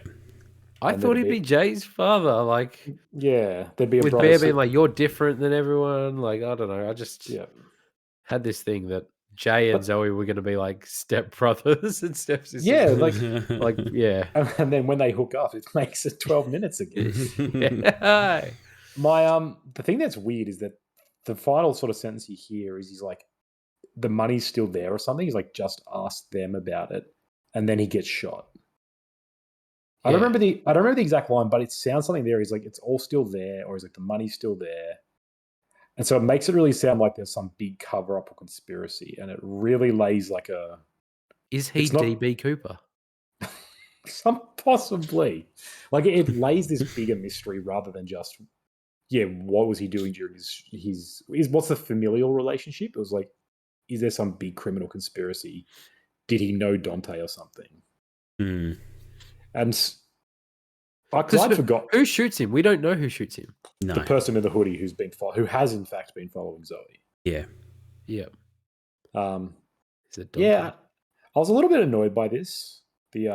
I thought he'd be Jay's father. Like, there'd be a with Bear being like, you're different than everyone. Like, I don't know. I just had this thing that Jay and Zoe were going to be like step brothers and stepsisters. Yeah, And then when they hook up, it makes it 12 minutes again. The thing that's weird is that the final sort of sentence you hear is he's like, the money's still there or something. He's like, just ask them about it, and then he gets shot. I don't remember the exact line, but it sounds something there. He's like, it's all still there, or he's like, the money's still there. And so it makes it really sound like there's some big cover-up or conspiracy, and it really lays like a... Is he DB Cooper? Possibly. Like, it lays this bigger mystery rather than just, what was he doing during his what's the familial relationship? It was like, is there some big criminal conspiracy? Did he know Dante or something? Mm. And I forgot who shoots him. We don't know who shoots him. No. The person in the hoodie who has in fact been following Zoe. Yeah. Yeah. Is it Dante? Yeah. I was a little bit annoyed by this. The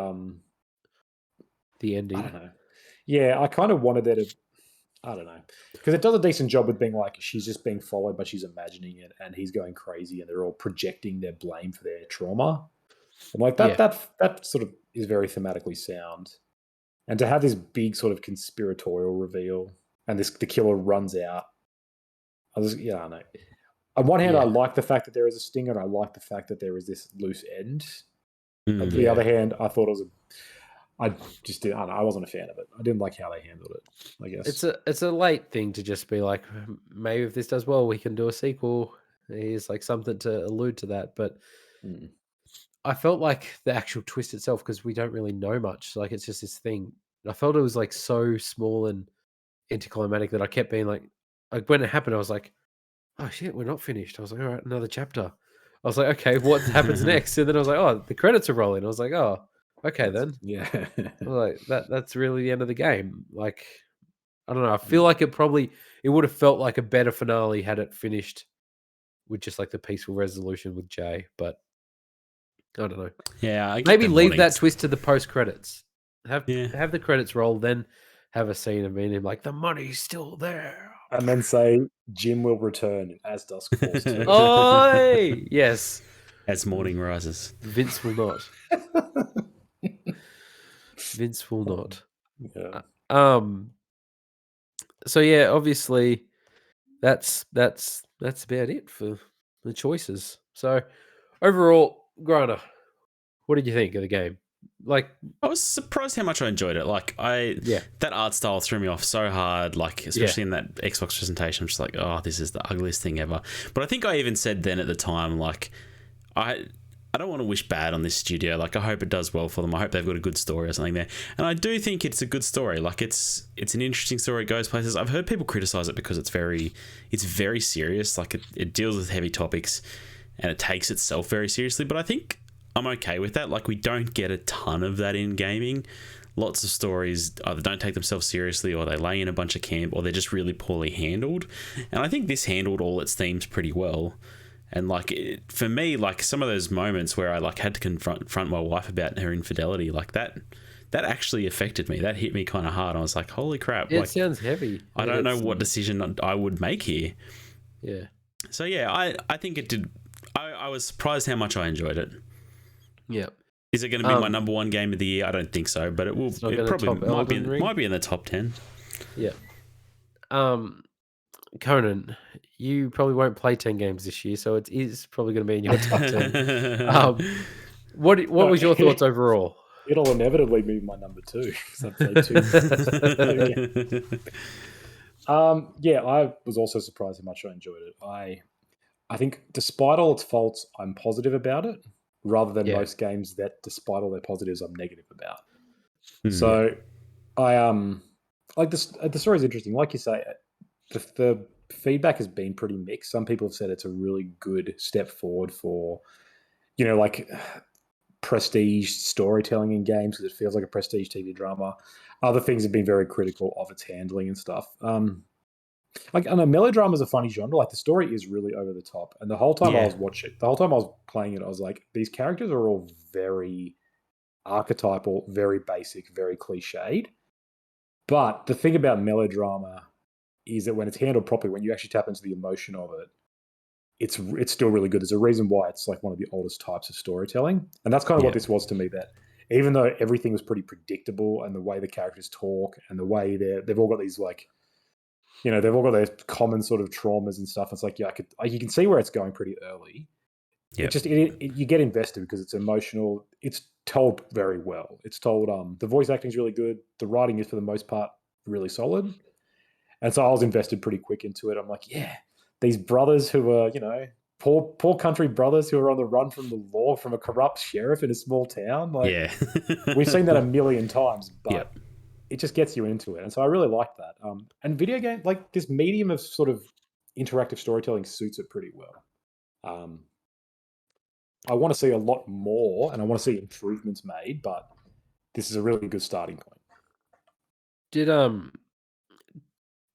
ending. I don't know. Yeah, I kind of wanted there to. I don't know, because it does a decent job with being like she's just being followed, but she's imagining it, and he's going crazy, and they're all projecting their blame for their trauma. I'm like that sort of is very thematically sound, and to have this big sort of conspiratorial reveal, and the killer runs out. I don't know. On one hand, I like the fact that there is a stinger, and I like the fact that there is this loose end. On the other hand, I thought it was I just did. I don't know, I wasn't a fan of it. I didn't like how they handled it. I guess It's a late thing to just be like, maybe if this does well, we can do a sequel. Here's like something to allude to that, but Mm. I felt like the actual twist itself, because we don't really know much. Like it's just this thing. I felt it was like so small and anticlimactic that I kept being like when it happened, I was like, oh shit, we're not finished. I was like, all right, another chapter. I was like, okay, what happens next? And then I was like, oh, the credits are rolling. I was like, oh, okay then. Yeah. I was like that's really the end of the game. Like, I don't know. I feel Mm. like it would have felt like a better finale had it finished with just like the peaceful resolution with Jay, but I don't know. Yeah, I get Maybe them leave wanting that twist to the post credits. Yeah. Have the credits roll, then have a scene of him like the money's still there. And then say Jim will return As Dusk Falls 2. Oh yes, As morning rises. Vince will not. Vince will not. Yeah. So yeah, obviously that's about it for the choices. So overall, Grana, what did you think of the game? Like, I was surprised how much I enjoyed it. Like yeah, that art style threw me off so hard. Like especially Yeah. in that Xbox presentation, I'm just like, oh, this is the ugliest thing ever. But I think I even said then at the time, like, I don't want to wish bad on this studio. Like I hope it does well for them. I hope they've got a good story or something there. And I do think it's a good story. Like it's an interesting story. It goes places. I've heard people criticize it because it's very serious. Like it deals with heavy topics and it takes itself very seriously. But I think I'm okay with that. Like we don't get a ton of that in gaming. Lots of stories either don't take themselves seriously or they lay in a bunch of camp or they're just really poorly handled. And I think this handled all its themes pretty well. And like for me, like some of those moments where I like had to confront my wife about her infidelity, like that actually affected me. That hit me kind of hard. I was like, holy crap. it Like, sounds heavy. I don't know what decision I would make here. Yeah. So yeah, I think it did. I was surprised how much I enjoyed it. Yeah. Is it going to be my number one game of the year? I don't think so, but it will. It probably might be in the top 10. Yeah. Conan, you probably won't play 10 games this year, so it is probably going to be in your top 10. What was your thoughts overall? It'll inevitably be my number 2 because I've played 2. Yeah, I was also surprised how much I enjoyed it. I think despite all its faults, I'm positive about it, rather than most games that, despite all their positives, I'm negative about. So I like this. The story is interesting. Like you say, the feedback has been pretty mixed. Some people have said it's a really good step forward for, like prestige storytelling in games because it feels like a prestige TV drama. Other things have been very critical of its handling and stuff. Like, I know melodrama is a funny genre. Like the story is really over the top, and the whole time I was playing it, I was like, these characters are all very archetypal, very basic, very cliched. But the thing about melodrama is that when it's handled properly, when you actually tap into the emotion of it, it's still really good. There's a reason why it's like one of the oldest types of storytelling, and that's kind of what this was to me. That even though everything was pretty predictable, and the way the characters talk, and the way they've all got these like, they've all got their common sort of traumas and stuff. It's like, you can see where it's going pretty early. Yep. You get invested because it's emotional. It's told very well. It's told. The voice acting is really good. The writing is for the most part really solid. And so I was invested pretty quick into it. I'm like, yeah, these brothers who are, poor country brothers who are on the run from the law, from a corrupt sheriff in a small town. Like, we've seen that a million times, but it just gets you into it. And so I really like that. And video game, like this medium of sort of interactive storytelling suits it pretty well. I want to see a lot more and I want to see improvements made, but this is a really good starting point. Did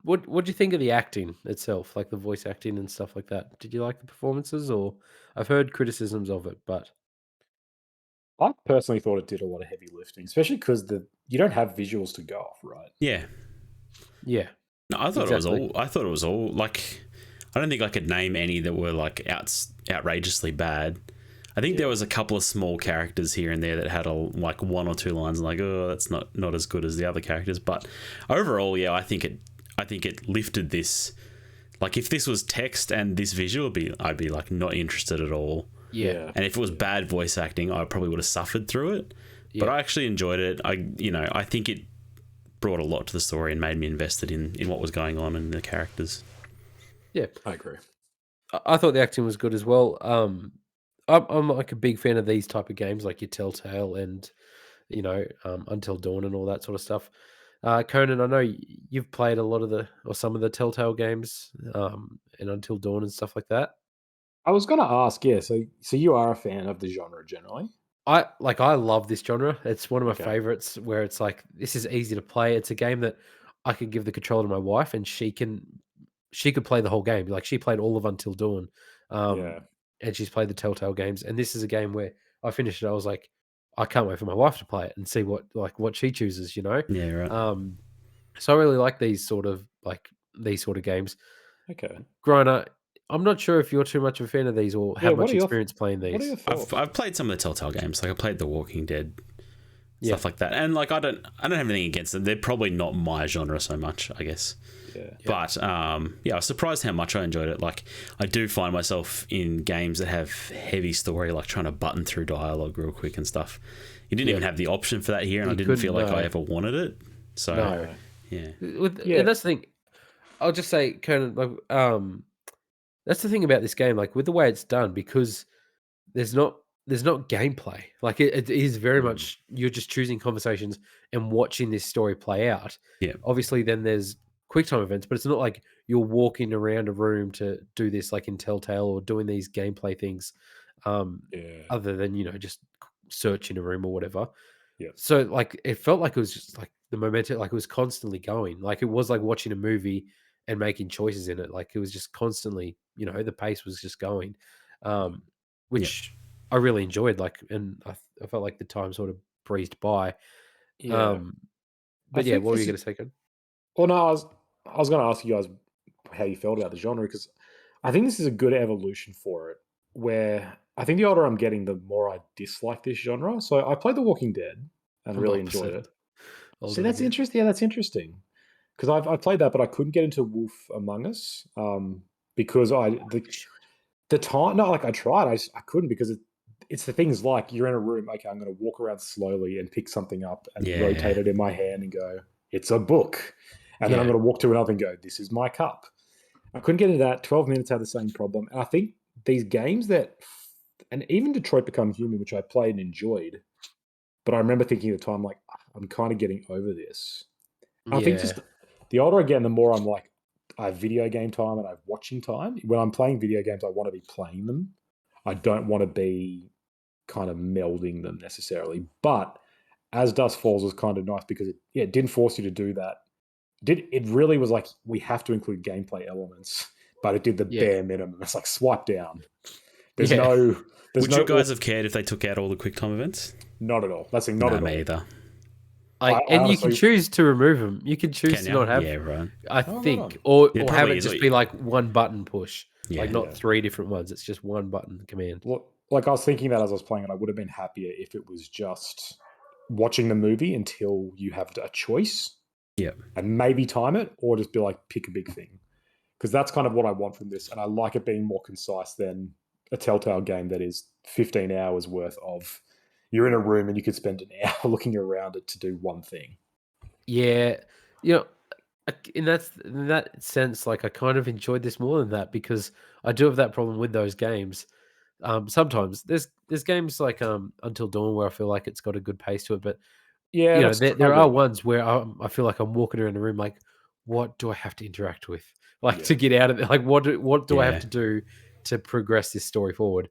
What do you think of the acting itself, like the voice acting and stuff like that? Did you like the performances, or I've heard criticisms of it, but I personally thought it did a lot of heavy lifting, especially because you don't have visuals to go off, right? Yeah. No, I thought it was all like, I don't think I could name any that were like outrageously bad. I think there was a couple of small characters here and there that had like one or two lines like, oh, that's not as good as the other characters. But overall, yeah, I think it lifted this. Like if this was text and this visual, I'd be like not interested at all. Yeah. And if it was bad voice acting, I probably would have suffered through it. But Yeah. I actually enjoyed it. I think it brought a lot to the story and made me invested in what was going on and the characters. Yeah. I agree. I thought the acting was good as well. I'm like a big fan of these type of games, like your Telltale and Until Dawn and all that sort of stuff. Conan, I know you've played a lot of some of the Telltale games, and Until Dawn and stuff like that. I was going to ask, yeah. So you are a fan of the genre generally? I love this genre. It's one of my Okay. favorites where it's like this is easy to play. It's a game that I could give the controller to my wife and she could play the whole game. Like she played all of Until Dawn. Yeah. And she's played the Telltale games. And this is a game where I finished it. I was like, I can't wait for my wife to play it and see what she chooses, Yeah, right. So I really like these sort of games. Okay. Growing up, I'm not sure if you're too much of a fan of these or Yeah. have much experience playing What are your these. thoughts? I've played some of the Telltale games. Like I played The Walking Dead, Yeah. stuff like that. And like I don't have anything against them. They're probably not my genre so much, I guess. Yeah. But I was surprised how much I enjoyed it. Like I do find myself in games that have heavy story, like trying to button through dialogue real quick and stuff. You didn't even have the option for that here, and I didn't feel like I ever wanted it. So No. yeah. And that's the thing. I'll just say, Conan, that's the thing about this game. Like with the way it's done, because there's not gameplay. Like it is very much you're just choosing conversations and watching this story play out. Yeah. Obviously, then there's quick time events, but it's not like you're walking around a room to do this, like in Telltale, or doing these gameplay things. Other than just searching a room or whatever. Yeah. So like it felt like it was just like the momentum, like it was constantly going. Like it was like watching a movie and making choices in it. Like it was just constantly, the pace was just going. Which I really enjoyed. Like, and I felt like the time sort of breezed by. Yeah. But yeah, what were you going to say, Ken? Well, no, I was going to ask you guys how you felt about the genre, because I think this is a good evolution for it. Where I think the older I'm getting, the more I dislike this genre. So I played The Walking Dead and really enjoyed it. So that's interesting. Yeah, that's interesting. Because I've played that, but I couldn't get into Wolf Among Us because the time. No, like I tried, I couldn't, because it's the things like you're in a room. Okay, I'm going to walk around slowly and pick something up and rotate it in my hand and go, it's a book, and then I'm going to walk to another and go, this is my cup. I couldn't get into that. 12 Minutes had the same problem, and I think these games and even Detroit Become Human, which I played and enjoyed, but I remember thinking at the time, like, I'm kind of getting over this. I think just the older I get, the more I'm like, I have video game time and I have watching time. When I'm playing video games, I want to be playing them. I don't want to be kind of melding them necessarily. But As Dusk Falls was kind of nice because it didn't force you to do that. It really was like, we have to include gameplay elements, but it did the bare minimum. It's like swipe down. Would you guys have cared if they took out all the quick time events? Not at all. That's not at all. Me either. And you can choose to remove them. You can choose to not have. Yeah, right. I think, or have it just be like one button push, Yeah. not three different ones. It's just one button command. Well, like I was thinking that as I was playing it, I would have been happier if it was just watching the movie until you have a choice. Yeah. And maybe time it, or just be like, pick a big thing. Because that's kind of what I want from this. And I like it being more concise than a Telltale game that is 15 hours worth of, you're in a room and you could spend an hour looking around it to do one thing. Yeah. In that sense, like I kind of enjoyed this more than that, because I do have that problem with those games. Sometimes there's games like Until Dawn where I feel like it's got a good pace to it, but yeah, there are ones where I feel like I'm walking around the room like, what do I have to interact with? Like to get out of it, like what do I have to do to progress this story forward?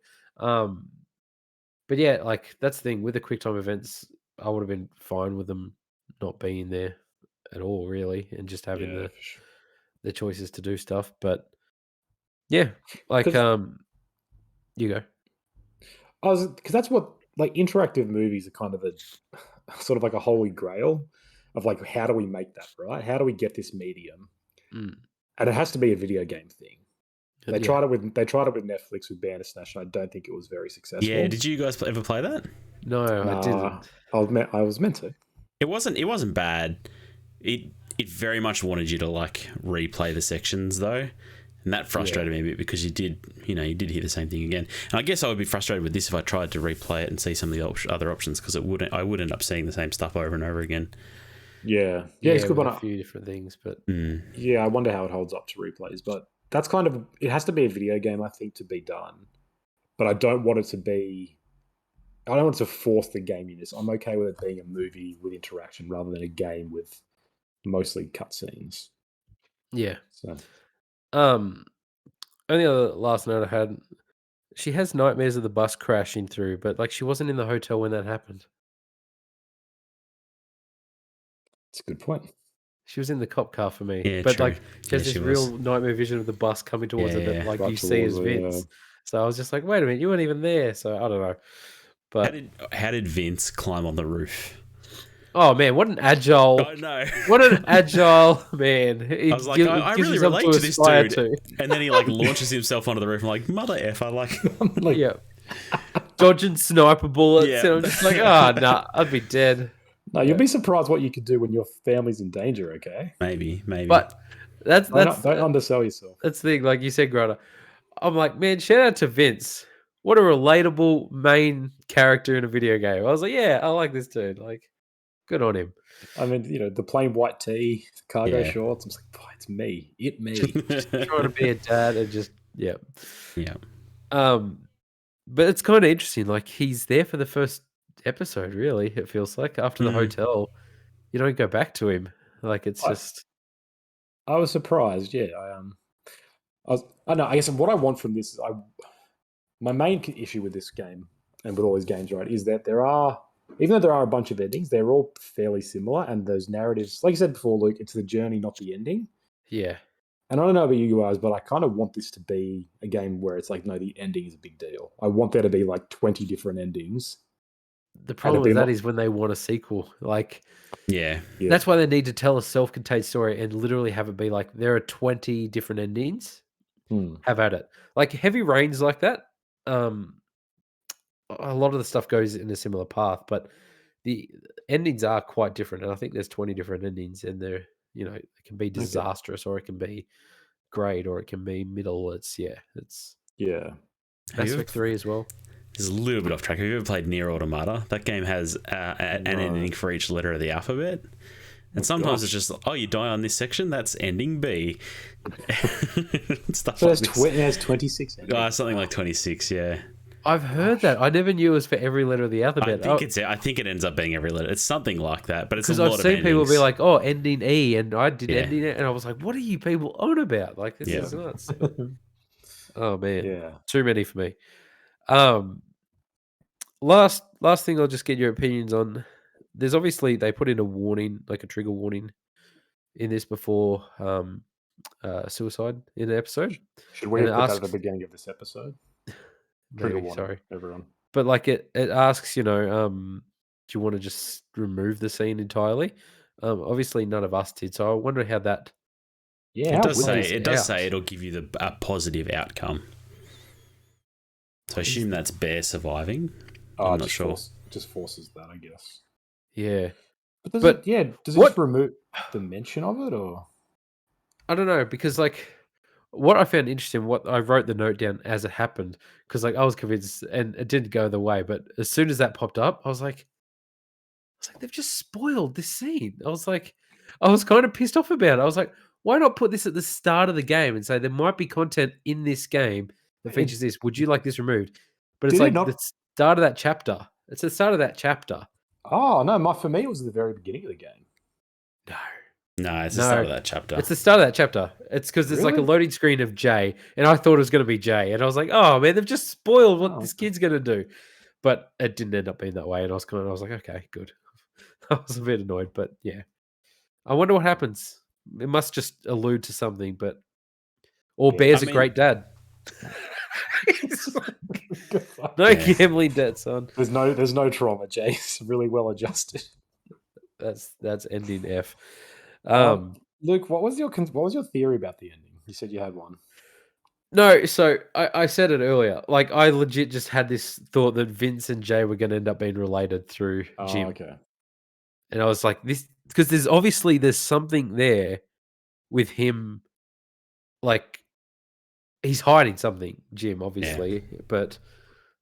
But yeah, like that's the thing with the QuickTime events, I would have been fine with them not being there at all, really, and just having the choices to do stuff. But yeah, like you go. Because that's what, like, interactive movies are kind of a sort of like a holy grail of like, how do we make that right? How do we get this medium? And it has to be a video game thing. They tried it with Netflix with Bandersnatch, and I don't think it was very successful. Yeah, did you guys ever play that? No, I didn't. I was meant to. It wasn't bad. It very much wanted you to like replay the sections though. And that frustrated me a bit because you did hear the same thing again. And I guess I would be frustrated with this if I tried to replay it and see some of the other options, because I would end up seeing the same stuff over and over again. Yeah, it's a good with one. a few different things, but Yeah, I wonder how it holds up to replays, but that's kind of, it has to be a video game, I think, to be done. But I don't want it to be, I don't want to force the gaminess. I'm okay with it being a movie with interaction rather than a game with mostly cutscenes. yeah. So Only other last note I had, she has nightmares of the bus crashing through, but like she wasn't in the hotel when that happened. it's a good point. She was in the cop car for me. Yeah, but true. like she has Yeah, this she real was. nightmare vision of the bus coming towards her that Yeah. like Right you see as towards her, Vince. So I was just like, wait a minute, you weren't even there. So I don't know. But How did Vince climb on the roof? oh man, what an agile! I know. What an agile man! I was like, I really relate to this dude. And then he like launches himself onto the roof. I'm like, mother F, I like yeah, dodging sniper bullets. Yeah. And I'm just like, nah, I'd be dead. No, you'll be surprised what you could do when your family's in danger. Okay, maybe. But that's don't undersell yourself. That's the thing, like you said, Greta. I'm like, man, shout out to Vince. What a relatable main character in a video game. I was like, yeah, I like this dude. Like, good on him. I mean, the plain white tee, cargo shorts. I'm just like, it's me. Trying to be a dad and just Yeah. But it's kind of interesting. Like he's there for the first episode. Really, it feels like after the hotel, you don't go back to him. Like it's just. I was surprised. Yeah, I don't know. I guess what I want from this is my main issue with this game and with all these games, right, is that even though there are a bunch of endings, they're all fairly similar, and those narratives, like you said before, Luke, it's the journey, not the ending. Yeah. And I don't know about you guys, but I kind of want this to be a game where it's like, no, the ending is a big deal. I want there to be like 20 different endings. The problem with that is when they want a sequel. Like, yeah. That's why they need to tell a self-contained story and literally have it be like, there are 20 different endings. Have at it. Like Heavy Rain's like that. A lot of the stuff goes in a similar path, but the endings are quite different. And I think there's 20 different endings, and they're, it can be disastrous or it can be great or it can be middle. It's Mass Effect 3 as well. This is a little bit off track. Have you ever played Nier Automata? That game has an ending for each letter of the alphabet. And sometimes it's just, you die on this section, that's ending B. Stuff so like it has 26 endings. Something like 26, yeah. I've heard that. I never knew it was for every letter of the alphabet. I think it ends up being every letter. It's something like that, but it's a lot of Because I've seen people be like, ending E, and I did ending E, and I was like, what are you people on about? Like, this is nuts. Oh, man. Yeah. Too many for me. Last thing I'll just get your opinions on. There's obviously, they put in a warning, like a trigger warning in this before suicide in the episode. Should we have put that at the beginning of this episode? Trigger warning, sorry, everyone. But like it asks, do you want to just remove the scene entirely? Obviously none of us did, so I wonder how that. Yeah, it does say it'll give you a positive outcome. So I assume that's Bear surviving. I'm not sure. Just forces that, I guess. Yeah, does it just remove the mention of it, or I don't know, because like what I found interesting, what I wrote the note down as it happened, because like I was convinced, and it didn't go the way, but as soon as that popped up, I was like, they've just spoiled this scene. I was kind of pissed off about it. I was like, why not put this at the start of the game and say there might be content in this game that features this? Would you like this removed? But it's like the start of that chapter. It's the start of that chapter. Oh no, for me it was at the very beginning of the game. No, it's the start of that chapter. It's the start of that chapter. It's because there's like a loading screen of Jay, and I thought it was going to be Jay, and I was like, oh man, they've just spoiled what this kid's going to do. But it didn't end up being that way, and I was like, okay, good. I was a bit annoyed, but yeah. I wonder what happens. It must just allude to something, or Bear's a great dad. No gambling debt, son. There's no trauma. Jay's really well adjusted. That's ending F. Luke, what was your theory about the ending? You said you had one. No, so I said it earlier. Like I legit just had this thought that Vince and Jay were going to end up being related through Jim. Okay. And I was like, this, because there's something there with him, like he's hiding something, Jim, obviously. But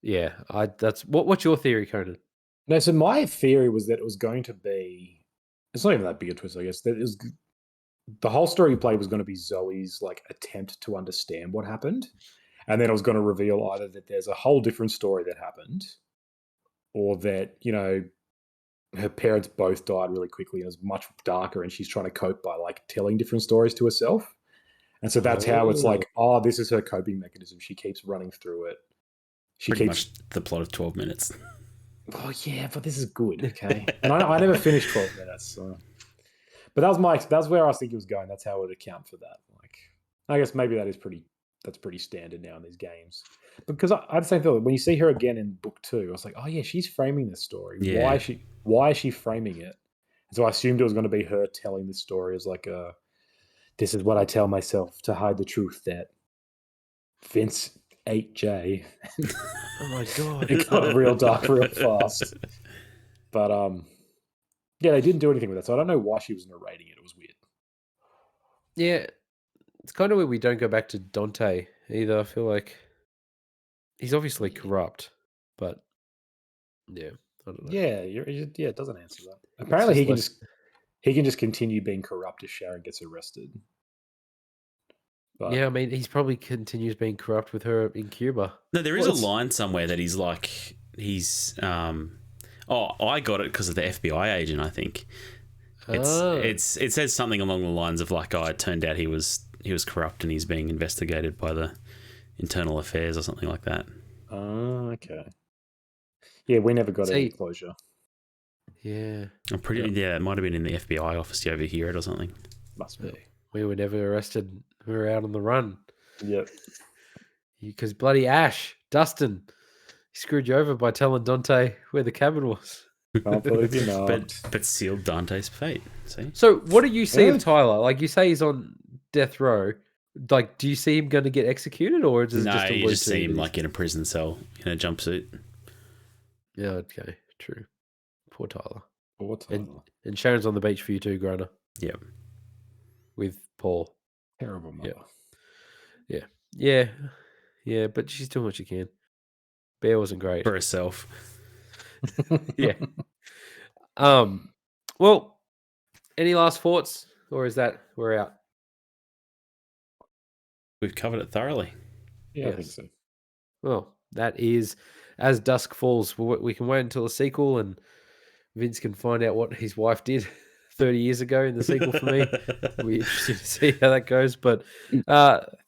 yeah, that's what's your theory, Conan? No, so my theory was that it was going to be. It's not even that big a twist, I guess. That is the whole story you played was going to be Zoe's like attempt to understand what happened, and then it was going to reveal either that there's a whole different story that happened, or that her parents both died really quickly and it's much darker, and she's trying to cope by like telling different stories to herself. And so that's how it's like, oh, this is her coping mechanism. She keeps running through it. Pretty much the plot of 12 minutes. Oh yeah, but this is good, okay. And I never finished 12 minutes, so. But that's where I was thinking it was going. That's how it would account for that. Like, I guess maybe that's pretty standard now in these games. Because I had the same thing when you see her again in book 2. I was like, oh yeah, she's framing this story. Yeah. Why is she framing it? And so I assumed it was going to be her telling this story as like this is what I tell myself to hide the truth that Vince ate Jay. Oh my god, it got real dark real fast. But yeah, they didn't do anything with that, so I don't know why she was narrating it. It was weird. Yeah, it's kind of weird we don't go back to Dante either. I feel like he's obviously corrupt, but yeah, I don't know. Yeah, it doesn't answer that. Apparently, he can just continue being corrupt if Sharon gets arrested. But, yeah, I mean, he's probably continues being corrupt with her in Cuba. No, there is a line somewhere that he's I got it because of the FBI agent, I think. It says something along the lines of like, it turned out he was corrupt and he's being investigated by the internal affairs or something like that. Oh, okay. Yeah, we never got any closure. Yeah. It might have been in the FBI office to overhear it or something. Must be. We were never arrested. We were out on the run. Yep. Because bloody Ash, Dustin, he screwed you over by telling Dante where the cabin was. Can't believe you not. But sealed Dante's fate. See? So what do you see of Tyler? Like, you say he's on death row. Like, do you see him going to get executed, or is it just a you just see him like in a prison cell in a jumpsuit. Yeah, okay, true. Poor Tyler. Poor Tyler. And Sharon's on the beach for you too, Grana. Yeah. With Paul. Terrible mother. Yeah, but she's doing what she can. Bear wasn't great. For herself. Yeah. Well, any last thoughts, or is that we're out? We've covered it thoroughly. Yeah, yes. I think so. Well, that is As Dusk Falls. We can wait until the sequel, and Vince can find out what his wife did 30 years ago in the sequel for me. It'll be interesting to see how that goes. But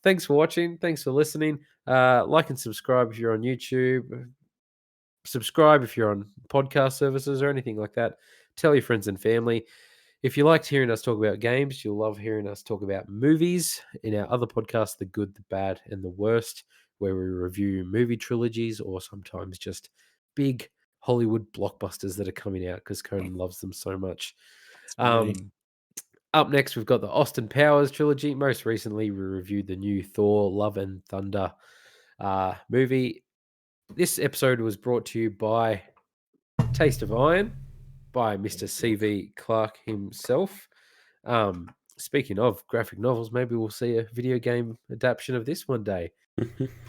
thanks for watching. Thanks for listening. Like and subscribe if you're on YouTube. Subscribe if you're on podcast services or anything like that. Tell your friends and family. If you liked hearing us talk about games, you'll love hearing us talk about movies in our other podcasts, The Good, the Bad, and the Worst, where we review movie trilogies or sometimes just big Hollywood blockbusters that are coming out because Conan loves them so much. Up next, we've got the Austin Powers trilogy. Most recently, we reviewed the new Thor, Love and Thunder movie. This episode was brought to you by Taste of Iron, by Mr. C.V. Clarke himself. Speaking of graphic novels, maybe we'll see a video game adaptation of this one day.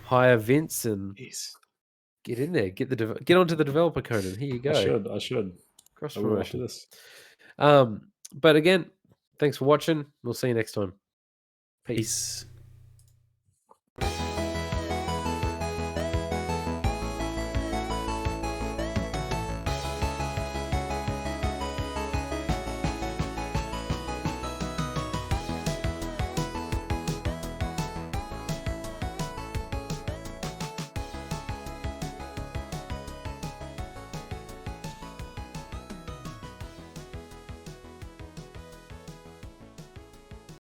Hire Vince and get in there. Get onto the developer, Conan. Here you go. I should. Cross promotion. This. But again, thanks for watching. We'll see you next time. Peace.